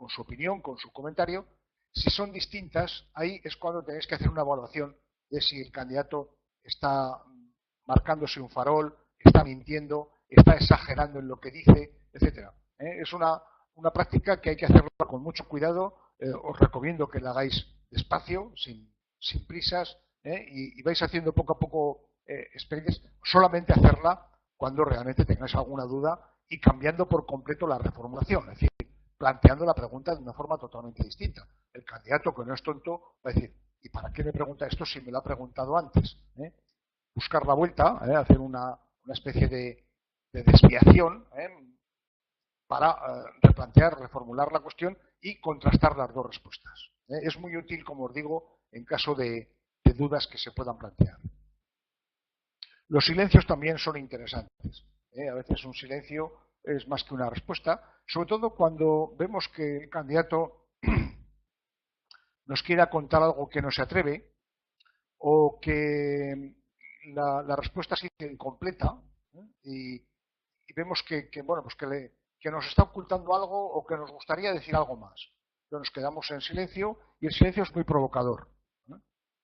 su opinión, con su comentario. Si son distintas, ahí es cuando tenéis que hacer una evaluación de si el candidato está marcándose un farol, está mintiendo, está exagerando en lo que dice, etcétera. Es una práctica que hay que hacerla con mucho cuidado. Os recomiendo que la hagáis despacio, sin prisas, y vais haciendo poco a poco experiencias. Solamente hacerla cuando realmente tengáis alguna duda y cambiando por completo la reformulación, es decir, planteando la pregunta de una forma totalmente distinta. El candidato, que no es tonto, va a decir, ¿y para qué me pregunta esto si me lo ha preguntado antes? Buscar la vuelta, hacer una especie de desviación para replantear, reformular la cuestión y contrastar las dos respuestas. Es muy útil, como os digo, en caso de dudas que se puedan plantear. Los silencios también son interesantes. A veces un silencio es más que una respuesta, sobre todo cuando vemos que el candidato nos quiera contar algo que no se atreve o que la respuesta ha sido incompleta, y vemos bueno, pues que nos está ocultando algo o que nos gustaría decir algo más. Entonces nos quedamos en silencio y el silencio es muy provocador.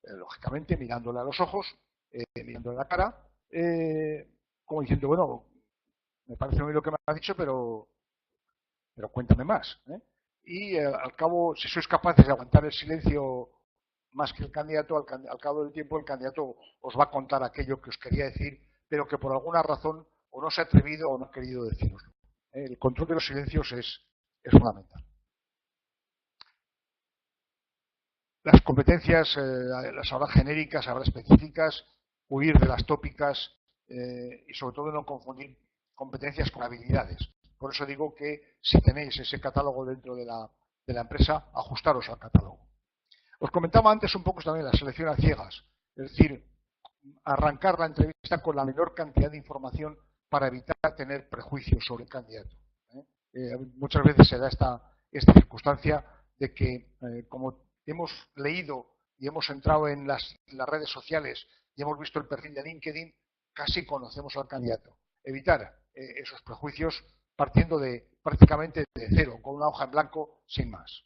Lógicamente mirándole a los ojos, mirándole a la cara, como diciendo, bueno, me parece muy lo que me has dicho, pero cuéntame más. Y al cabo, si sois capaces de aguantar el silencio más que el candidato, al cabo del tiempo el candidato os va a contar aquello que os quería decir, pero que por alguna razón o no se ha atrevido o no ha querido deciroslo. El control de los silencios es fundamental. Las competencias las habrá genéricas, habrá específicas, huir de las tópicas y sobre todo no confundir competencias con habilidades. Por eso digo que si tenéis ese catálogo dentro de la empresa, ajustaros al catálogo. Os comentaba antes un poco también la selección a ciegas, es decir, arrancar la entrevista con la menor cantidad de información para evitar tener prejuicios sobre el candidato. Muchas veces se da esta circunstancia de que, como hemos leído y hemos entrado en las redes sociales y hemos visto el perfil de LinkedIn, casi conocemos al candidato. Evitar esos prejuicios partiendo prácticamente de cero, con una hoja en blanco, sin más.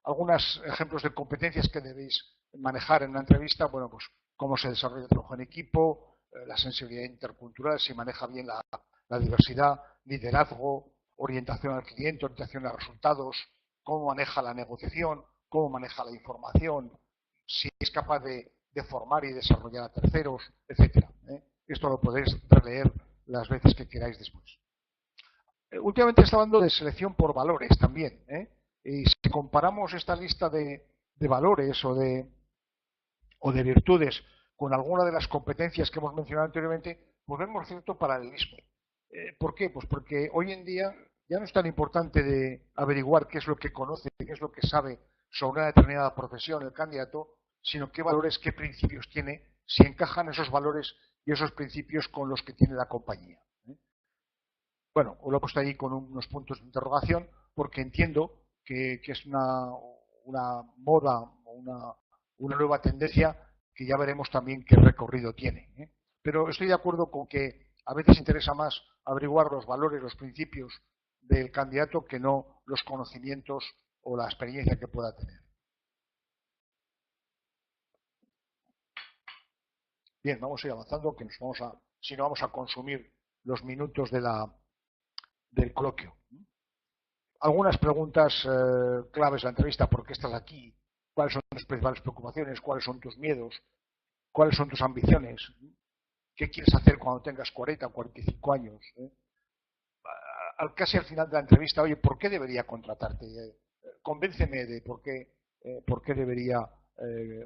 Algunos ejemplos de competencias que debéis manejar en una entrevista, bueno, pues cómo se desarrolla el trabajo en equipo, la sensibilidad intercultural, si maneja bien la diversidad, liderazgo, orientación al cliente, orientación a resultados, cómo maneja la negociación, cómo maneja la información, si es capaz de formar y desarrollar a terceros, etcétera. Esto lo podéis releer las veces que queráis después. Últimamente está hablando de selección por valores también. Y si comparamos esta lista de valores o de virtudes con alguna de las competencias que hemos mencionado anteriormente, pues vemos cierto paralelismo. ¿Por qué? Pues porque hoy en día ya no es tan importante de averiguar qué es lo que conoce, qué es lo que sabe sobre una determinada profesión el candidato, sino qué valores, qué principios tiene, si encajan esos valores y esos principios con los que tiene la compañía. Bueno, os lo he puesto ahí con unos puntos de interrogación porque entiendo que es una moda o una nueva tendencia que ya veremos también qué recorrido tiene. Pero estoy de acuerdo con que a veces interesa más averiguar los valores, los principios del candidato que no los conocimientos o la experiencia que pueda tener. Bien, vamos a ir avanzando, que si no vamos a consumir los minutos del coloquio. algunas preguntas claves de la entrevista: ¿por qué estás aquí? ¿Cuáles son tus principales preocupaciones? ¿Cuáles son tus miedos? ¿Cuáles son tus ambiciones? ¿Qué quieres hacer cuando tengas 40 o 45 años? Casi al final de la entrevista: oye, ¿por qué debería contratarte? Convénceme de por qué debería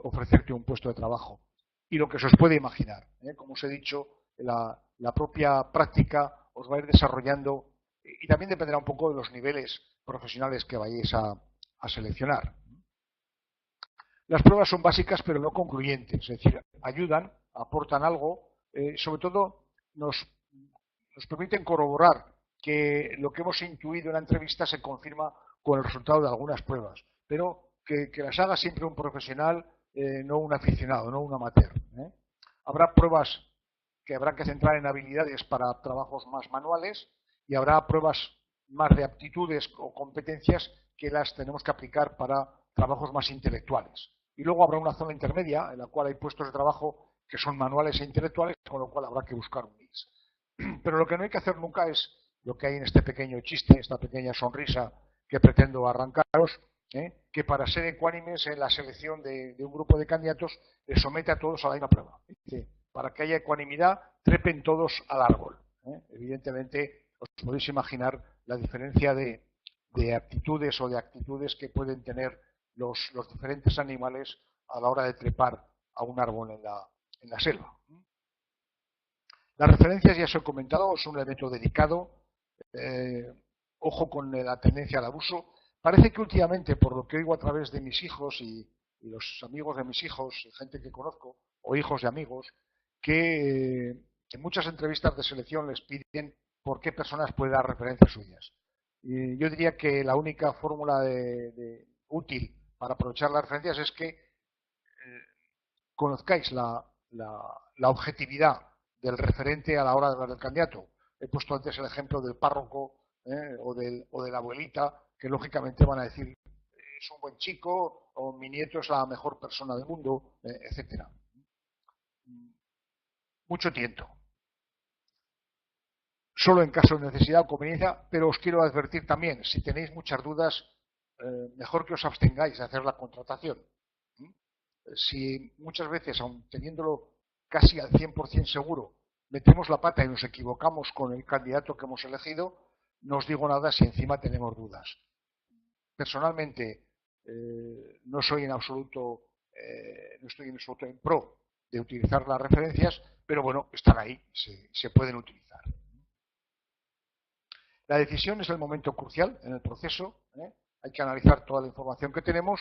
ofrecerte un puesto de trabajo. Y lo que se os puede imaginar, como os he dicho, la propia práctica os va a ir desarrollando, y también dependerá un poco de los niveles profesionales que vayáis a seleccionar. Las pruebas son básicas pero no concluyentes, es decir, ayudan, aportan algo, sobre todo nos permiten corroborar que lo que hemos intuido en la entrevista se confirma con el resultado de algunas pruebas, pero que las haga siempre un profesional, no un aficionado, no un amateur. Habrá pruebas que habrá que centrar en habilidades para trabajos más manuales, y habrá pruebas más de aptitudes o competencias que las tenemos que aplicar para trabajos más intelectuales. Y luego habrá una zona intermedia en la cual hay puestos de trabajo que son manuales e intelectuales, con lo cual habrá que buscar un mix. Pero lo que no hay que hacer nunca es lo que hay en este pequeño chiste, esta pequeña sonrisa que pretendo arrancaros, que para ser ecuánimes en la selección de un grupo de candidatos les somete a todos a la misma prueba. Para que haya ecuanimidad, trepen todos al árbol. Evidentemente, os podéis imaginar la diferencia de aptitudes o de actitudes que pueden tener los diferentes animales a la hora de trepar a un árbol en la selva. Las referencias, ya os he comentado, son un elemento delicado. Ojo con la tendencia al abuso. Parece que últimamente, por lo que oigo a través de mis hijos y los amigos de mis hijos, gente que conozco, o hijos de amigos, que en muchas entrevistas de selección les piden por qué personas puede dar referencias suyas. Y yo diría que la única fórmula útil para aprovechar las referencias es que conozcáis la objetividad del referente a la hora de hablar del candidato. He puesto antes el ejemplo del párroco o de la abuelita, que lógicamente van a decir: es un buen chico, o mi nieto es la mejor persona del mundo, etcétera. Mucho tiento. Solo en caso de necesidad o conveniencia, pero os quiero advertir también: si tenéis muchas dudas, mejor que os abstengáis de hacer la contratación. Si muchas veces, aun teniéndolo casi al 100% seguro, metemos la pata y nos equivocamos con el candidato que hemos elegido, no os digo nada si encima tenemos dudas. Personalmente, no soy en absoluto, no estoy en absoluto en pro de utilizar las referencias, pero bueno, están ahí, se pueden utilizar. La decisión es el momento crucial en el proceso. Hay que analizar toda la información que tenemos,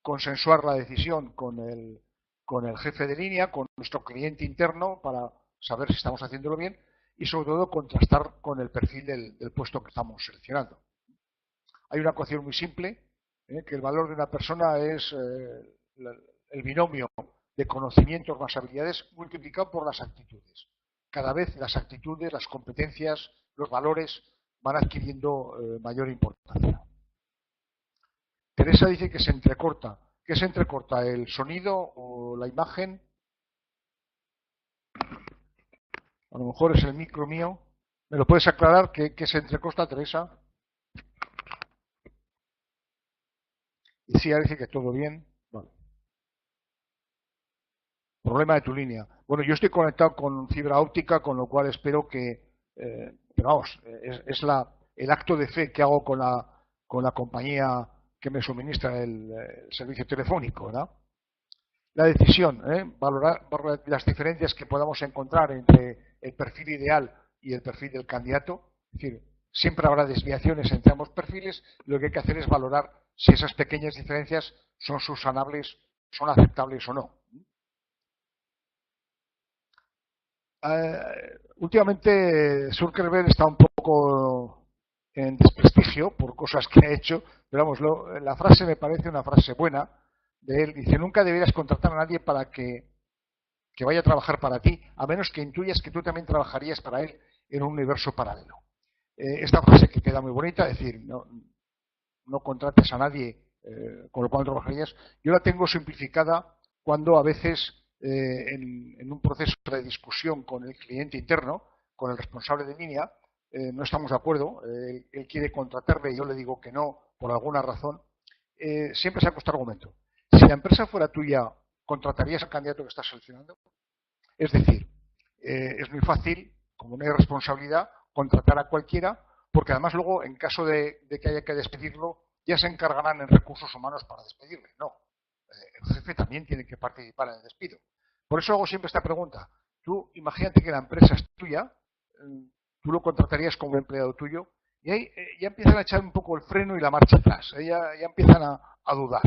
consensuar la decisión con el jefe de línea, con nuestro cliente interno, para saber si estamos haciéndolo bien, y sobre todo contrastar con el perfil del puesto que estamos seleccionando. Hay una ecuación muy simple, que el valor de una persona es el binomio de conocimientos más habilidades multiplicado por las actitudes. Cada vez las actitudes, las competencias, los valores van adquiriendo mayor importancia. Teresa dice que se entrecorta. ¿Qué se entrecorta? ¿El sonido o la imagen? A lo mejor es el micro mío. ¿Me lo puedes aclarar? ¿Qué se entrecorta, Teresa? Y sí, dice que todo bien. Vale. Problema de tu línea. Bueno, yo estoy conectado con fibra óptica, con lo cual espero que... pero vamos, es el acto de fe que hago con la compañía que me suministra el servicio telefónico, ¿no? La decisión, valorar las diferencias que podamos encontrar entre el perfil ideal y el perfil del candidato. Es decir, siempre habrá desviaciones entre ambos perfiles. Lo que hay que hacer es valorar si esas pequeñas diferencias son subsanables, son aceptables o no. Últimamente Zuckerberg está un poco en desprestigio por cosas que ha hecho, pero vamos, la frase me parece una frase buena de él. Dice: nunca deberías contratar a nadie para que vaya a trabajar para ti, a menos que intuyas que tú también trabajarías para él en un universo paralelo. Esta frase, que queda muy bonita, es decir, no contrates a nadie con lo cual trabajarías, yo la tengo simplificada cuando a veces en un proceso de discusión con el cliente interno, con el responsable de línea, no estamos de acuerdo, él quiere contratarme y yo le digo que no por alguna razón, siempre saco este argumento. Si la empresa fuera tuya, ¿contratarías al candidato que estás seleccionando? Es decir, es muy fácil, como no hay responsabilidad, contratar a cualquiera, porque además luego, en caso de que haya que despedirlo, ya se encargarán en recursos humanos para despedirle. No, el jefe también tiene que participar en el despido. Por eso hago siempre esta pregunta. Tú imagínate que la empresa es tuya, tú lo contratarías como empleado tuyo, y ahí ya empiezan a echar un poco el freno y la marcha atrás, ya empiezan a dudar.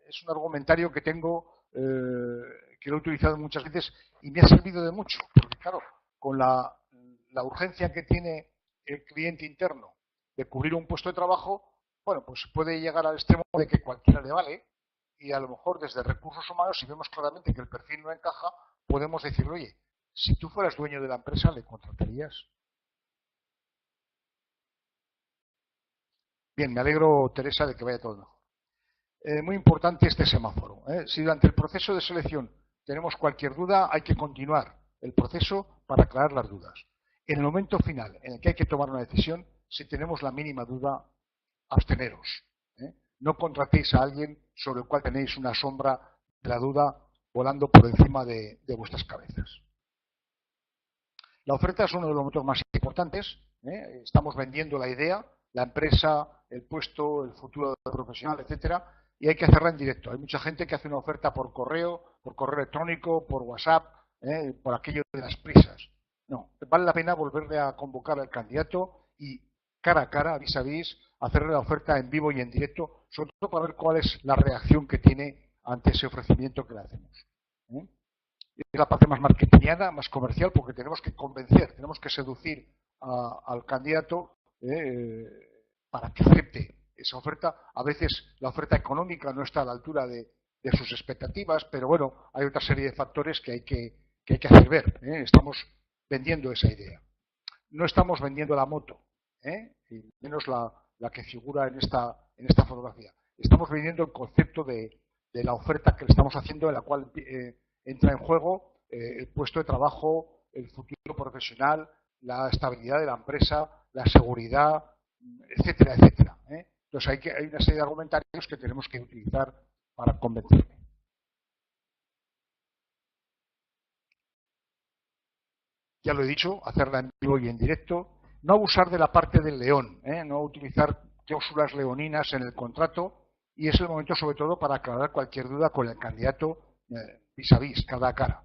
Es un argumentario que tengo, que lo he utilizado muchas veces y me ha servido de mucho, porque claro, con la urgencia que tiene el cliente interno de cubrir un puesto de trabajo, bueno, pues puede llegar al extremo de que cualquiera le vale, y a lo mejor desde recursos humanos, si vemos claramente que el perfil no encaja, podemos decir, oye, si tú fueras dueño de la empresa, ¿le contratarías? Bien, me alegro, Teresa, de que vaya todo mejor. Muy importante este semáforo. Si durante el proceso de selección tenemos cualquier duda, hay que continuar el proceso para aclarar las dudas. En el momento final en el que hay que tomar una decisión, si tenemos la mínima duda, absteneros. No contratéis a alguien sobre el cual tenéis una sombra de la duda volando por encima de vuestras cabezas. La oferta es uno de los motores más importantes. Estamos vendiendo la idea, la empresa, el puesto, el futuro del profesional, etcétera, y hay que hacerla en directo. Hay mucha gente que hace una oferta por correo electrónico, por WhatsApp, por aquello de las prisas. No, vale la pena volverle a convocar al candidato y cara a cara, vis a vis, hacerle la oferta en vivo y en directo, sobre todo para ver cuál es la reacción que tiene ante ese ofrecimiento que le hacemos. Es la parte más marketingiana, más comercial, porque tenemos que convencer, tenemos que seducir al candidato para que acepte esa oferta. A veces la oferta económica no está a la altura de sus expectativas, pero bueno, hay otra serie de factores que hay que hacer ver. Estamos vendiendo esa idea. No estamos vendiendo la moto, y menos la que figura en esta fotografía. Estamos vendiendo el concepto de la oferta que le estamos haciendo, en la cual entra en juego el puesto de trabajo, el futuro profesional, la estabilidad de la empresa, la seguridad, etcétera, etcétera. Entonces hay una serie de argumentarios que tenemos que utilizar para convencerle. Ya lo he dicho, hacerla en vivo y en directo. No abusar de la parte del león, no utilizar cláusulas leoninas en el contrato, y es el momento sobre todo para aclarar cualquier duda con el candidato vis a vis, cara a cara.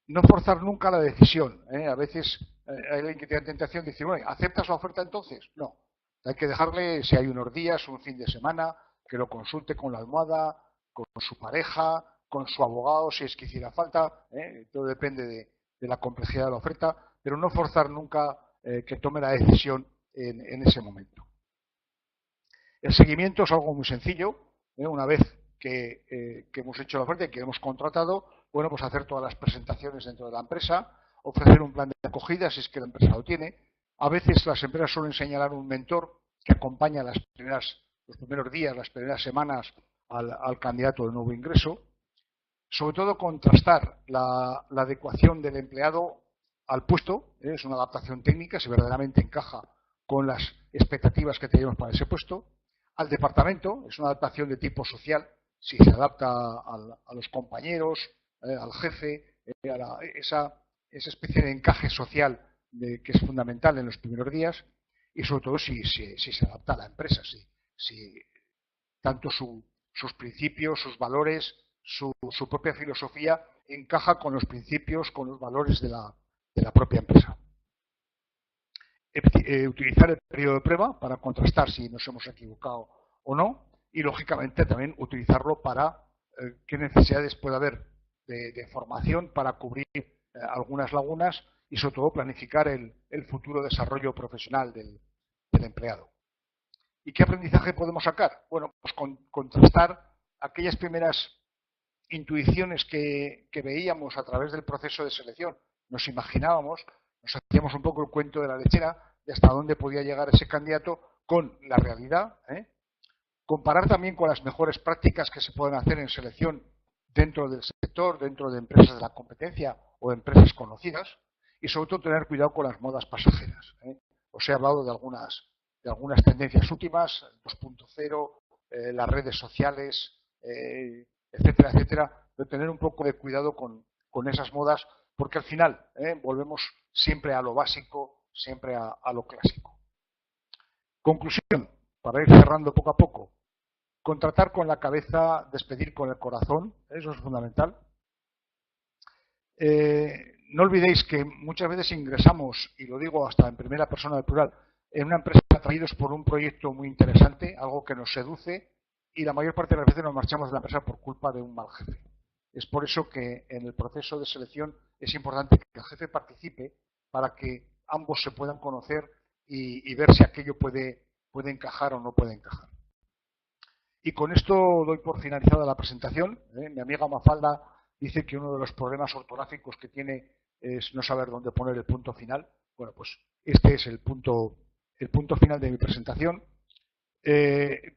No forzar nunca la decisión. A veces hay alguien que tiene tentación de decir, bueno, ¿aceptas la oferta entonces? No. Hay que dejarle, si hay unos días, un fin de semana, que lo consulte con la almohada, con su pareja, con su abogado, si es que hiciera falta. Todo depende de la complejidad de la oferta, pero no forzar nunca que tome la decisión en ese momento. El seguimiento es algo muy sencillo. Una vez que hemos hecho la oferta y que hemos contratado, bueno, pues hacer todas las presentaciones dentro de la empresa, ofrecer un plan de acogida si es que la empresa lo tiene. A veces las empresas suelen señalar un mentor que acompaña los primeros días, las primeras semanas al candidato de nuevo ingreso. Sobre todo contrastar la adecuación del empleado al puesto, es una adaptación técnica, si verdaderamente encaja con las expectativas que tenemos para ese puesto. Al departamento, es una adaptación de tipo social, si se adapta a los compañeros, al jefe, esa especie de encaje social que es fundamental en los primeros días, y sobre todo si se adapta a la empresa, si tanto sus principios, sus valores, su propia filosofía encaja con los principios, con los valores de la propia empresa. Utilizar el periodo de prueba para contrastar si nos hemos equivocado o no, y lógicamente también utilizarlo para qué necesidades puede haber de formación para cubrir algunas lagunas y sobre todo planificar el futuro desarrollo profesional del empleado. ¿Y qué aprendizaje podemos sacar? Bueno, pues contrastar aquellas primeras intuiciones que veíamos a través del proceso de selección. Nos imaginábamos, nos hacíamos un poco el cuento de la lechera de hasta dónde podía llegar ese candidato con la realidad. Comparar también con las mejores prácticas que se pueden hacer en selección dentro del sector, dentro de empresas de la competencia o empresas conocidas. y sobre todo tener cuidado con las modas pasajeras. Os he hablado de algunas tendencias últimas, 2.0, las redes sociales, etcétera, etcétera, pero tener un poco de cuidado con esas modas, porque al final volvemos siempre a lo básico, siempre a lo clásico. Conclusión, para ir cerrando poco a poco. Contratar con la cabeza, despedir con el corazón, eso es fundamental. No olvidéis que muchas veces ingresamos, y lo digo hasta en primera persona del plural, en una empresa atraídos por un proyecto muy interesante, algo que nos seduce, y la mayor parte de las veces nos marchamos de la empresa por culpa de un mal jefe. Es por eso que en el proceso de selección es importante que el jefe participe para que ambos se puedan conocer y ver si aquello puede encajar o no puede encajar. Y con esto doy por finalizada la presentación. Mi amiga Mafalda dice que uno de los problemas ortográficos que tiene es no saber dónde poner el punto final. Bueno, pues este es el punto final de mi presentación.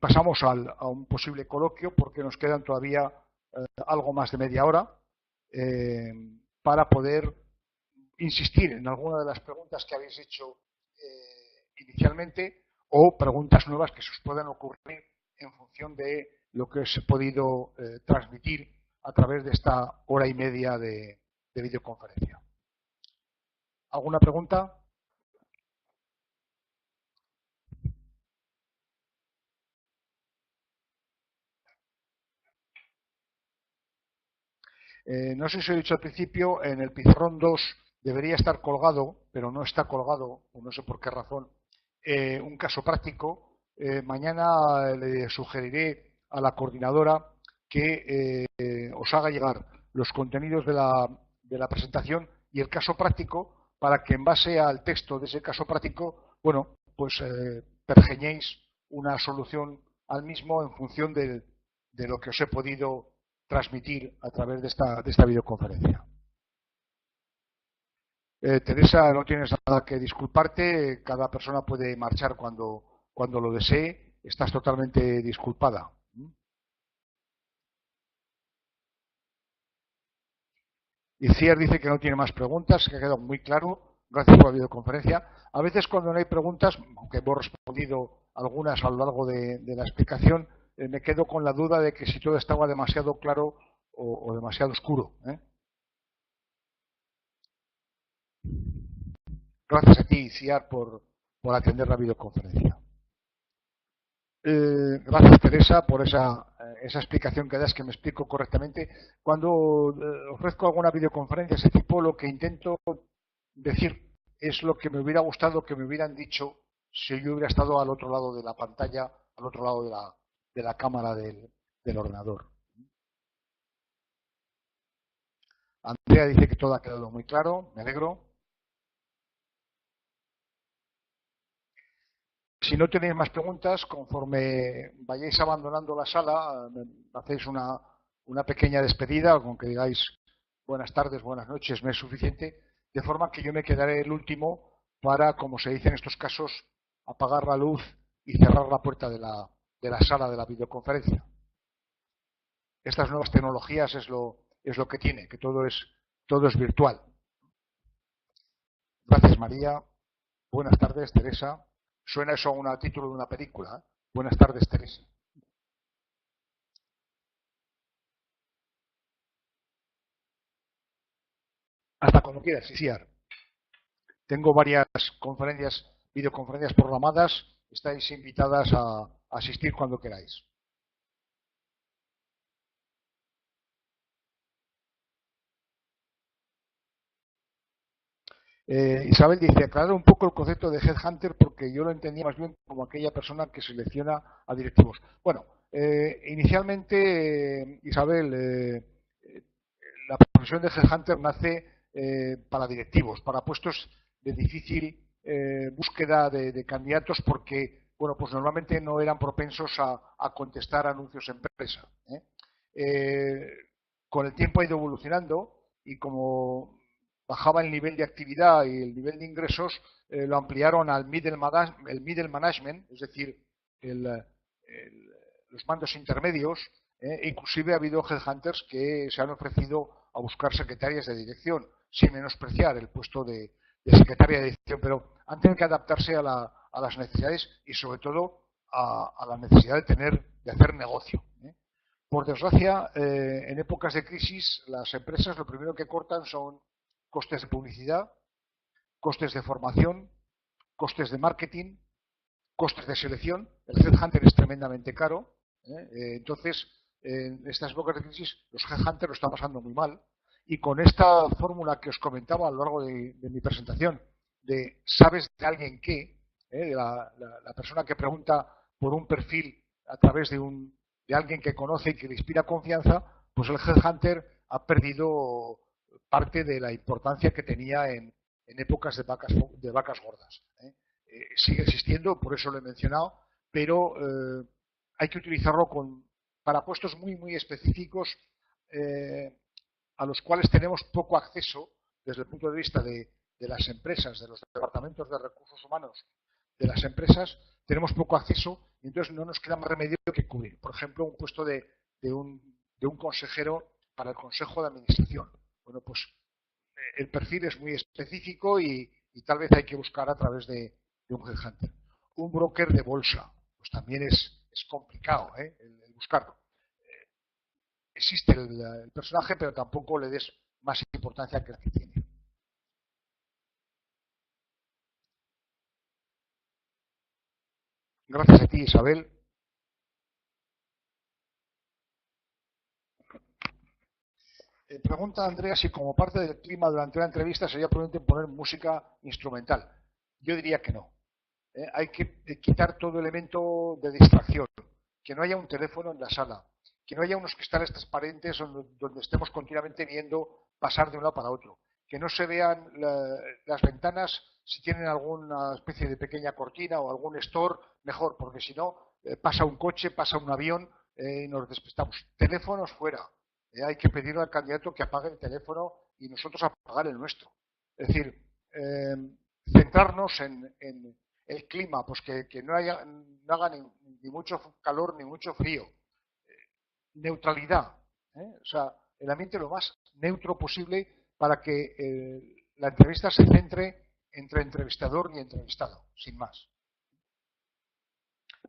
Pasamos a un posible coloquio porque nos quedan todavía algo más de media hora para poder insistir en alguna de las preguntas que habéis hecho inicialmente o preguntas nuevas que se os puedan ocurrir en función de lo que os he podido transmitir a través de esta hora y media de videoconferencia. ¿Alguna pregunta? No sé si os he dicho al principio, en el pizarrón 2 debería estar colgado, pero no está colgado, o no sé por qué razón, un caso práctico. Mañana le sugeriré a la coordinadora que os haga llegar los contenidos de la presentación y el caso práctico para que en base al texto de ese caso práctico, bueno, pues pergeñéis una solución al mismo en función de lo que os he podido transmitir a través de esta videoconferencia. Teresa, no tienes nada que disculparte, cada persona puede marchar cuando lo desee, estás totalmente disculpada. Y Cier dice que no tiene más preguntas, que ha quedado muy claro, gracias por la videoconferencia. A veces cuando no hay preguntas, aunque hemos respondido algunas a lo largo de la explicación, me quedo con la duda de que si todo estaba demasiado claro o demasiado oscuro. Gracias a ti, Ciar, por atender la videoconferencia. Gracias, Teresa, por esa explicación que das, que me explico correctamente. Cuando ofrezco alguna videoconferencia de ese tipo, lo que intento decir es lo que me hubiera gustado que me hubieran dicho si yo hubiera estado al otro lado de la pantalla, al otro lado de la cámara del ordenador. Andrea dice que todo ha quedado muy claro, me alegro. Si no tenéis más preguntas, conforme vayáis abandonando la sala, hacéis una pequeña despedida, con que digáis buenas tardes, buenas noches, me es suficiente, de forma que yo me quedaré el último para, como se dice en estos casos, apagar la luz y cerrar la puerta de la sala de la videoconferencia. Estas nuevas tecnologías es lo que tiene, que todo es virtual. Gracias, María. Buenas tardes, Teresa. Suena eso a un título de una película. Buenas tardes, Teresa. Hasta cuando quieras, Isiar. Tengo varias videoconferencias programadas. Estáis invitadas a asistir cuando queráis. Isabel dice, aclarar un poco el concepto de headhunter porque yo lo entendía más bien como aquella persona que selecciona a directivos. Bueno, inicialmente, Isabel, la profesión de headhunter nace para directivos, para puestos de difícil búsqueda de candidatos porque, bueno, pues normalmente no eran propensos a contestar anuncios en empresa. Con el tiempo ha ido evolucionando y como bajaba el nivel de actividad y el nivel de ingresos, lo ampliaron al middle management, es decir, los mandos intermedios. Inclusive ha habido headhunters que se han ofrecido a buscar secretarias de dirección. sin menospreciar el puesto de secretaria de edición, pero han tenido que adaptarse a las necesidades y sobre todo a la necesidad de hacer negocio. Por desgracia, en épocas de crisis, las empresas lo primero que cortan son costes de publicidad, costes de formación, costes de marketing, costes de selección. El headhunter es tremendamente caro. Entonces, en estas épocas de crisis, los headhunters lo están pasando muy mal. Y con esta fórmula que os comentaba a lo largo de mi presentación, de ¿sabes de alguien qué? La persona que pregunta por un perfil a través de alguien que conoce y que le inspira confianza, pues el headhunter ha perdido parte de la importancia que tenía en épocas de vacas gordas. Sigue existiendo, por eso lo he mencionado, pero hay que utilizarlo para puestos muy, muy específicos a los cuales tenemos poco acceso desde el punto de vista de las empresas, de los departamentos de recursos humanos de las empresas, tenemos poco acceso y entonces no nos queda más remedio que cubrir. Por ejemplo, un puesto de un consejero para el Consejo de Administración. Bueno, pues el perfil es muy específico y tal vez hay que buscar a través de un headhunter. Un broker de bolsa, pues también es complicado el buscarlo. Existe el personaje, pero tampoco le des más importancia que la que tiene. Gracias a ti, Isabel. Pregunta Andrea si como parte del clima durante la entrevista sería prudente poner música instrumental. Yo diría que no. Hay que quitar todo elemento de distracción. Que no haya un teléfono en la sala. Que no haya unos cristales transparentes donde estemos continuamente viendo pasar de uno para otro. Que no se vean las ventanas si tienen alguna especie de pequeña cortina o algún store, mejor, porque si no, pasa un coche, pasa un avión y nos despistamos. Teléfonos fuera. Hay que pedirle al candidato que apague el teléfono y nosotros apagar el nuestro. Es decir, centrarnos en el clima, pues que no haga ni mucho calor ni mucho frío. Neutralidad. O sea, el ambiente lo más neutro posible para que la entrevista se centre entre entrevistador y entrevistado, sin más.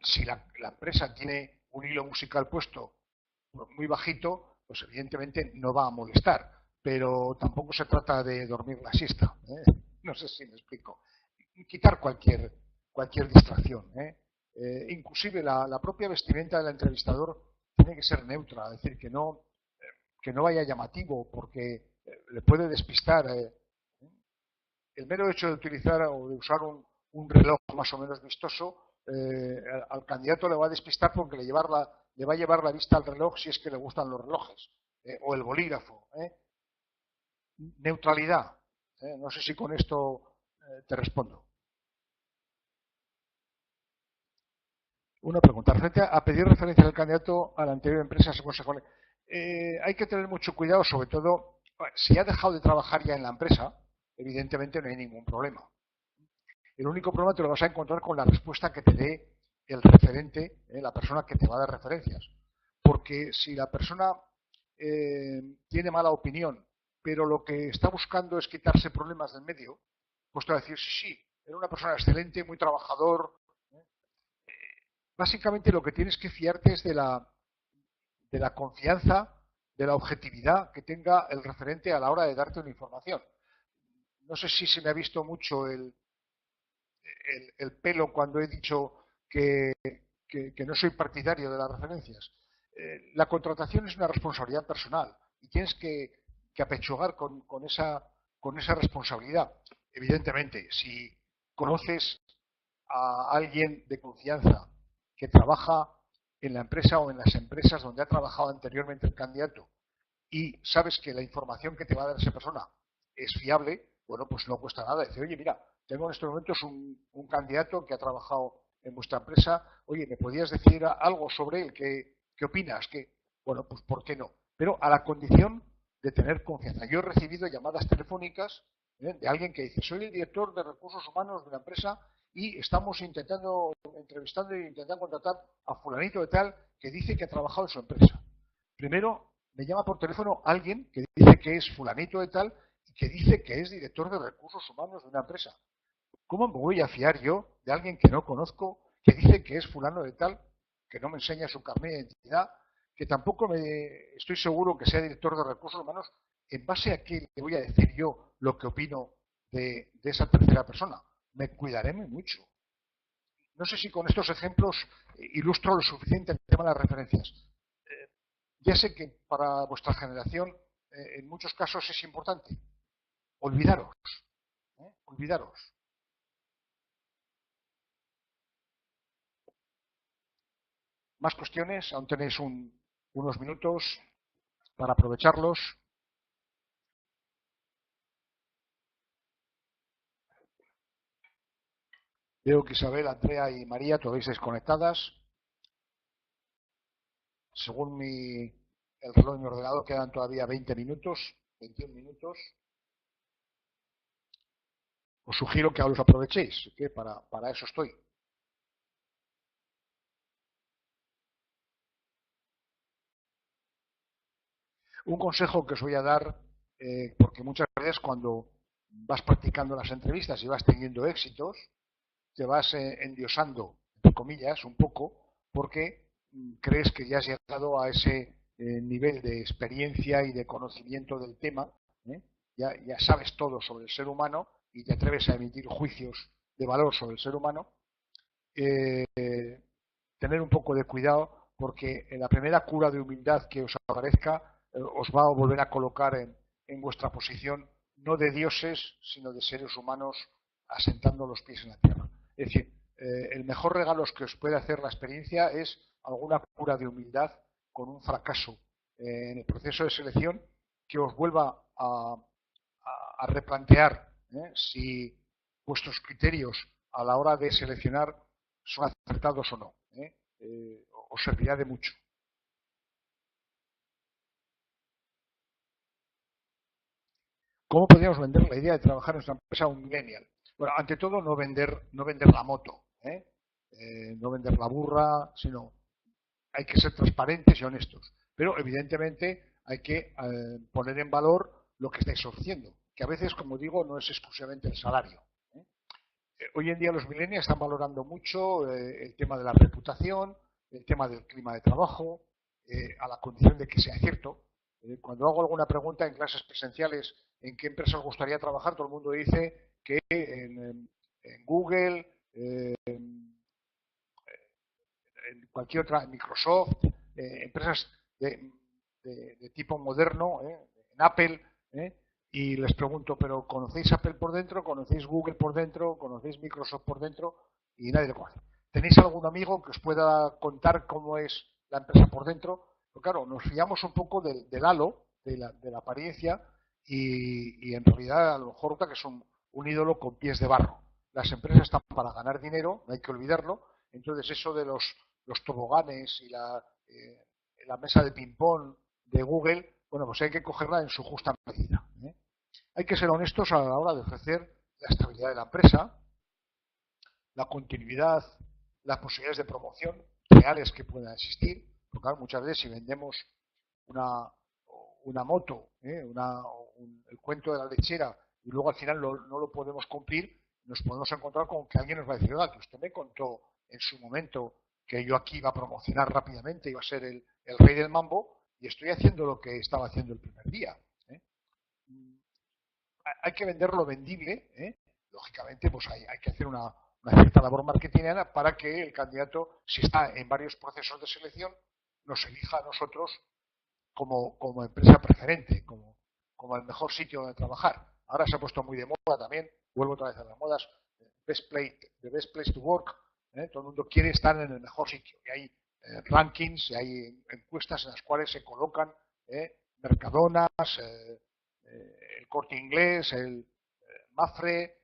Si la empresa tiene un hilo musical puesto muy bajito, pues evidentemente no va a molestar, pero tampoco se trata de dormir la siesta. No sé si me explico. Quitar cualquier distracción. Inclusive la propia vestimenta del entrevistador tiene que ser neutra, es decir, que no vaya llamativo, porque le puede despistar. El mero hecho de utilizar o de usar un reloj más o menos vistoso, al candidato le va a despistar porque le va a llevar la vista al reloj si es que le gustan los relojes, o el bolígrafo. Neutralidad. No sé si con esto te respondo. Una pregunta. Frente a pedir referencia del candidato a la anterior empresa, hay que tener mucho cuidado, sobre todo, si ha dejado de trabajar ya en la empresa, evidentemente no hay ningún problema. El único problema te lo vas a encontrar con la respuesta que te dé el referente, la persona que te va a dar referencias. Porque si la persona tiene mala opinión, pero lo que está buscando es quitarse problemas del medio, pues te va a decir, sí, era una persona excelente, muy trabajador. Básicamente lo que tienes que fiarte es de la confianza, de la objetividad que tenga el referente a la hora de darte una información. No sé si se me ha visto mucho el pelo cuando he dicho que no soy partidario de las referencias. La contratación es una responsabilidad personal y tienes que apechugar con esa responsabilidad. Evidentemente, si conoces a alguien de confianza que trabaja en la empresa o en las empresas donde ha trabajado anteriormente el candidato y sabes que la información que te va a dar esa persona es fiable, bueno, pues no cuesta nada. Decir, oye, mira, tengo en estos momentos un candidato que ha trabajado en vuestra empresa, oye, ¿me podías decir algo sobre él? ¿Qué opinas? Bueno, pues ¿por qué no? Pero a la condición de tener confianza. Yo he recibido llamadas telefónicas de alguien que dice, soy el director de recursos humanos de la empresa y estamos entrevistando e intentando contratar a fulanito de tal que dice que ha trabajado en su empresa. Primero, me llama por teléfono alguien que dice que es fulanito de tal y que dice que es director de recursos humanos de una empresa. ¿Cómo me voy a fiar yo de alguien que no conozco, que dice que es fulano de tal, que no me enseña su carnet de identidad, que tampoco estoy seguro que sea director de recursos humanos? ¿En base a qué le voy a decir yo lo que opino de esa tercera persona? Me cuidaré mucho. No sé si con estos ejemplos ilustro lo suficiente el tema de las referencias. Ya sé que para vuestra generación en muchos casos es importante. Olvidaros. Olvidaros. Más cuestiones, aún tenéis unos minutos para aprovecharlos. Veo que Isabel, Andrea y María todavía estáis conectadas. Según el reloj de mi ordenador quedan todavía 20 minutos, 21 minutos. Os sugiero que ahora los aprovechéis, que para eso estoy. Un consejo que os voy a dar, porque muchas veces cuando vas practicando las entrevistas y vas teniendo éxitos, te vas endiosando, entre comillas, un poco, porque crees que ya has llegado a ese nivel de experiencia y de conocimiento del tema, ¿eh? Ya sabes todo sobre el ser humano y te atreves a emitir juicios de valor sobre el ser humano. Tener un poco de cuidado porque en la primera cura de humildad que os aparezca os va a volver a colocar en vuestra posición no de dioses, sino de seres humanos asentando los pies en la tierra. Es decir, el mejor regalo que os puede hacer la experiencia es alguna cura de humildad con un fracaso en el proceso de selección que os vuelva a replantear si vuestros criterios a la hora de seleccionar son acertados o no. Os servirá de mucho. ¿Cómo podríamos vender la idea de trabajar en nuestra empresa a un millennial? Bueno, ante todo, no vender la moto, no vender la burra, sino hay que ser transparentes y honestos. Pero, evidentemente, hay que poner en valor lo que estáis ofreciendo, que a veces, como digo, no es exclusivamente el salario. Hoy en día los millennials están valorando mucho el tema de la reputación, el tema del clima de trabajo, a la condición de que sea cierto. Cuando hago alguna pregunta en clases presenciales en qué empresa os gustaría trabajar, todo el mundo dice que en Google, en cualquier otra, en Microsoft, empresas de tipo moderno, en Apple, y les pregunto, ¿pero conocéis Apple por dentro? ¿Conocéis Google por dentro? ¿Conocéis Microsoft por dentro? Y nadie lo conoce. ¿Tenéis algún amigo que os pueda contar cómo es la empresa por dentro? Pero claro, nos fiamos un poco del halo, de la apariencia, y en realidad a lo mejor que es un ídolo con pies de barro. Las empresas están para ganar dinero, no hay que olvidarlo. Entonces eso de los toboganes y la mesa de ping-pong de Google, bueno, pues hay que cogerla en su justa medida. Hay que ser honestos a la hora de ofrecer la estabilidad de la empresa, la continuidad, las posibilidades de promoción reales que puedan existir, porque claro, muchas veces si vendemos una moto, el cuento de la lechera, y luego al final no lo podemos cumplir, nos podemos encontrar con que alguien nos va a decir, oiga, que usted me contó en su momento que yo aquí iba a promocionar rápidamente, iba a ser el rey del mambo, y estoy haciendo lo que estaba haciendo el primer día. Hay que vender lo vendible, lógicamente pues hay que hacer una cierta labor marketingera para que el candidato, si está en varios procesos de selección, nos elija a nosotros como empresa preferente, como el mejor sitio donde trabajar. Ahora se ha puesto muy de moda también, vuelvo otra vez a las modas, the best place to work, todo el mundo quiere estar en el mejor sitio. Y hay rankings, y hay encuestas en las cuales se colocan Mercadonas, el Corte Inglés, el Mafre,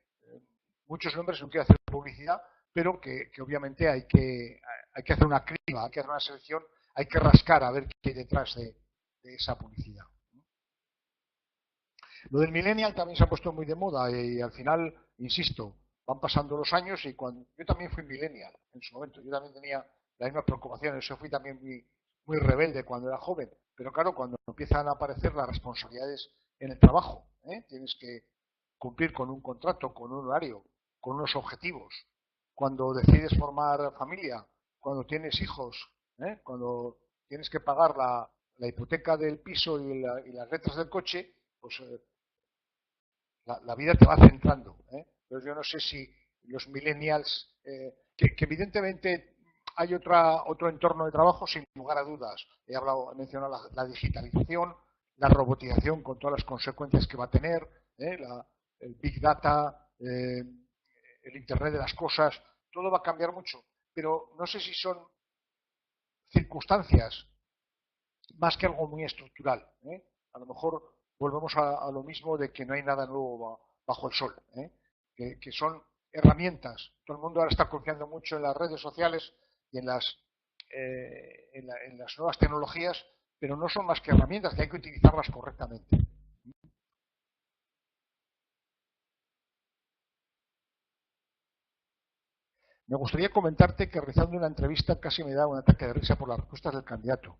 muchos nombres, no quiero hacer publicidad, pero que obviamente hay que hacer una criba, hay que hacer una selección, hay que rascar a ver qué hay detrás de esa publicidad. Lo del millennial también se ha puesto muy de moda y al final, insisto, van pasando los años y cuando yo también fui millennial en su momento, yo también tenía la misma preocupación, yo fui también muy rebelde cuando era joven, pero claro, cuando empiezan a aparecer las responsabilidades en el trabajo. Tienes que cumplir con un contrato, con un horario, con unos objetivos. Cuando decides formar familia, cuando tienes hijos, cuando tienes que pagar la hipoteca del piso y las letras del coche, pues la vida te va centrando. Entonces yo no sé si los millennials, que evidentemente hay otro entorno de trabajo sin lugar a dudas. He mencionado la digitalización, la robotización con todas las consecuencias que va a tener, el big data, el internet de las cosas, todo va a cambiar mucho. Pero no sé si son circunstancias más que algo muy estructural. A lo mejor volvemos a lo mismo de que no hay nada nuevo bajo el sol, que son herramientas. Todo el mundo ahora está confiando mucho en las redes sociales y en las nuevas tecnologías, pero no son más que herramientas que hay que utilizarlas correctamente. Me gustaría comentarte que realizando una entrevista casi me da un ataque de risa por las respuestas del candidato.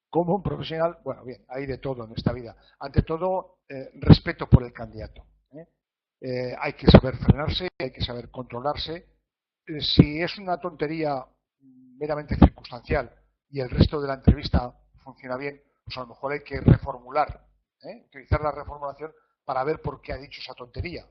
Como un profesional, bueno, bien, hay de todo en esta vida. Ante todo, respeto por el candidato. Hay que saber frenarse, hay que saber controlarse. Si es una tontería meramente circunstancial y el resto de la entrevista funciona bien, pues a lo mejor hay que reformular, utilizar la reformulación para ver por qué ha dicho esa tontería.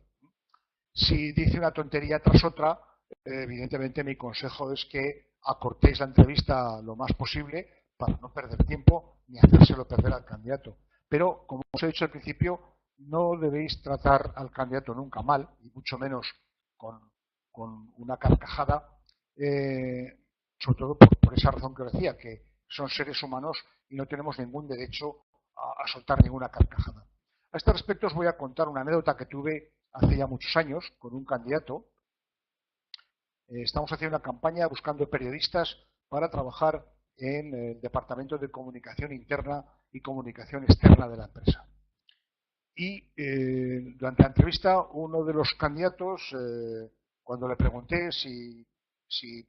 Si dice una tontería tras otra, evidentemente mi consejo es que acortéis la entrevista lo más posible para no perder tiempo ni hacérselo perder al candidato. Pero, como os he dicho al principio, no debéis tratar al candidato nunca mal, y mucho menos con, con una carcajada, sobre todo por esa razón que os decía, que son seres humanos y no tenemos ningún derecho a soltar ninguna carcajada. A este respecto os voy a contar una anécdota que tuve hace ya muchos años con un candidato. Estamos haciendo una campaña buscando periodistas para trabajar en el departamento de comunicación interna y comunicación externa de la empresa. Y durante la entrevista, uno de los candidatos, cuando le pregunté si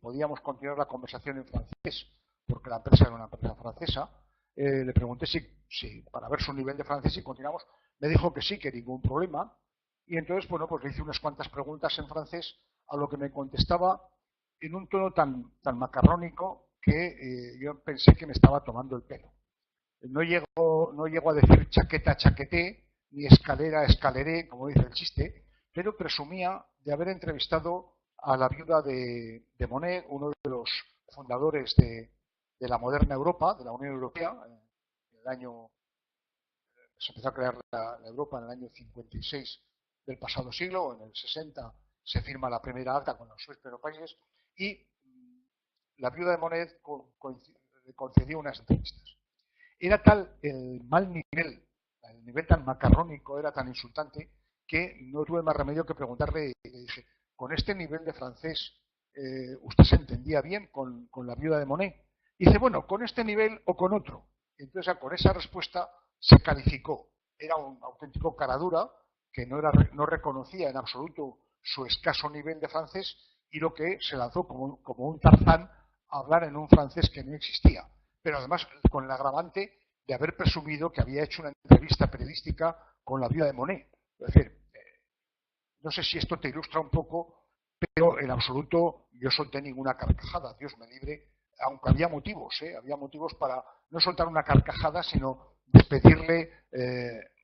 podíamos continuar la conversación en francés, porque la empresa era una empresa francesa, le pregunté si para ver su nivel de francés y continuamos, me dijo que sí, que ningún problema. Y entonces, bueno, pues le hice unas cuantas preguntas en francés, a lo que me contestaba en un tono tan macarrónico que yo pensé que me estaba tomando el pelo. No llego a decir chaqueta, chaqueté, ni escalera, escaleré, como dice el chiste, pero presumía de haber entrevistado a la viuda de Monnet, uno de los fundadores de la moderna Europa, de la Unión Europea. En el año Se empezó a crear la Europa en el año 56 del pasado siglo, en el 60 se firma la primera acta con los 6 primeros países y la viuda de Monnet concedió unas entrevistas. Era tal el mal nivel, el nivel tan macarrónico, era tan insultante, que no tuve más remedio que preguntarle, y le dije, con este nivel de francés, ¿usted se entendía bien con la viuda de Monet? Y dice, bueno, con este nivel o con otro. Y entonces, con esa respuesta se calificó. Era un auténtico caradura que no reconocía en absoluto su escaso nivel de francés y lo que se lanzó como un Tarzán a hablar en un francés que no existía, pero además con el agravante de haber presumido que había hecho una entrevista periodística con la viuda de Monet. Es decir, no sé si esto te ilustra un poco, pero en absoluto yo solté ninguna carcajada, Dios me libre, aunque había motivos para no soltar una carcajada, sino despedirle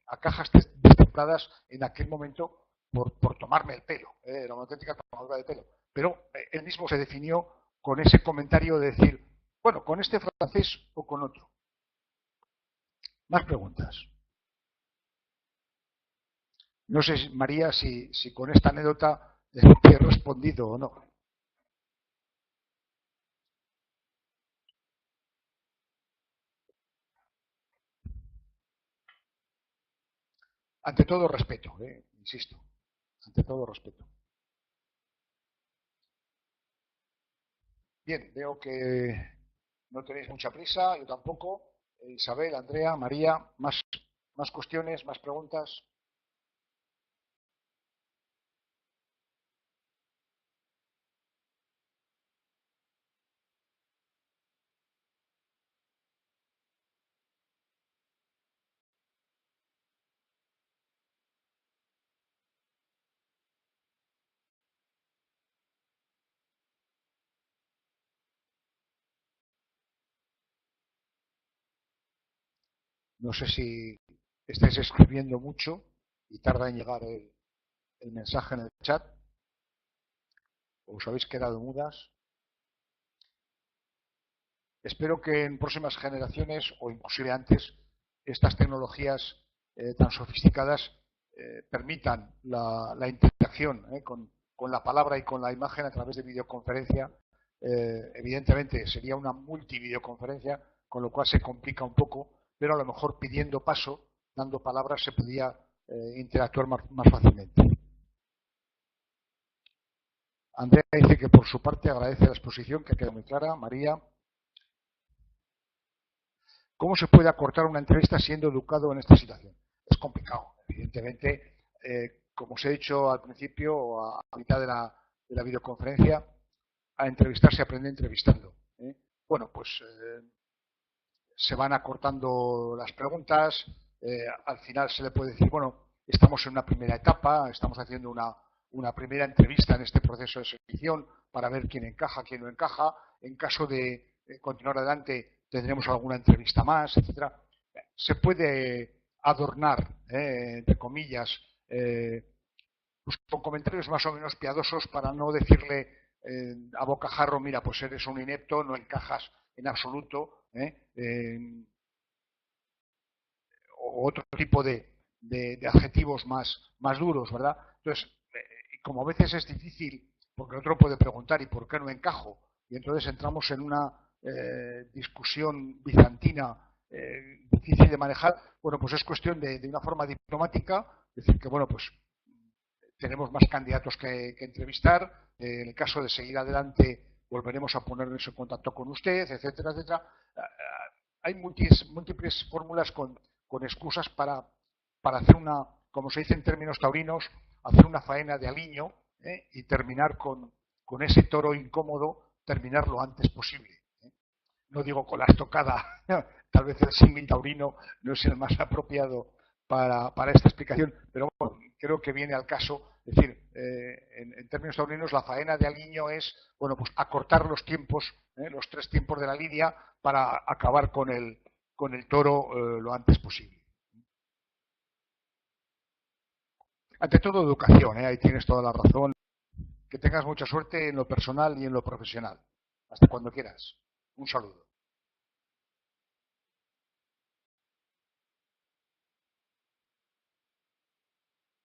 a cajas destempladas en aquel momento por tomarme el pelo, era una auténtica tomadura de pelo. Pero él mismo se definió con ese comentario de decir, bueno, con este francés o con otro. Más preguntas. No sé, María, si con esta anécdota te he respondido o no. Ante todo respeto, insisto, ante todo respeto. Bien, veo que no tenéis mucha prisa, yo tampoco. Isabel, Andrea, María, más cuestiones, más preguntas. No sé si estáis escribiendo mucho y tarda en llegar el mensaje en el chat, o os habéis quedado mudas. Espero que en próximas generaciones, o inclusive antes, estas tecnologías tan sofisticadas permitan la interacción con la palabra y con la imagen a través de videoconferencia. Evidentemente sería una multivideoconferencia, con lo cual se complica un poco, pero a lo mejor pidiendo paso, dando palabras, se podía interactuar más fácilmente. Andrea dice que por su parte agradece la exposición, que queda muy clara. María: ¿cómo se puede acortar una entrevista siendo educado en esta situación? Es complicado, evidentemente. Como os he dicho al principio, a mitad de la videoconferencia, a entrevistar se aprende entrevistando. Bueno, pues se van acortando las preguntas. Al final se le puede decir, bueno, estamos en una primera etapa, estamos haciendo una primera entrevista en este proceso de selección para ver quién encaja, quién no encaja. En caso de continuar adelante, tendremos alguna entrevista más, etcétera. Se puede adornar, entre comillas, pues con comentarios más o menos piadosos para no decirle a bocajarro, mira, pues eres un inepto, no encajas en absoluto, o otro tipo de adjetivos más duros, ¿verdad? Entonces, como a veces es difícil, porque el otro puede preguntar, ¿y por qué no encajo? Y entonces entramos en una discusión bizantina difícil de manejar. Bueno, pues es cuestión de una forma diplomática, decir que, bueno, pues tenemos más candidatos que entrevistar. En el caso de seguir adelante, volveremos a ponernos en contacto con usted, etcétera, etcétera. Hay múltiples fórmulas con excusas para hacer una, como se dice en términos taurinos, hacer una faena de aliño y terminar con ese toro incómodo, terminar lo antes posible. No digo con la estocada, tal vez el símil taurino no es el más apropiado para esta explicación, pero bueno, creo que viene al caso. Es decir, en términos taurinos, la faena de aliño es, bueno, pues acortar los tiempos, los 3 tiempos de la lidia, para acabar con el toro lo antes posible. Ante todo, educación, ahí tienes toda la razón. Que tengas mucha suerte en lo personal y en lo profesional. Hasta cuando quieras. Un saludo.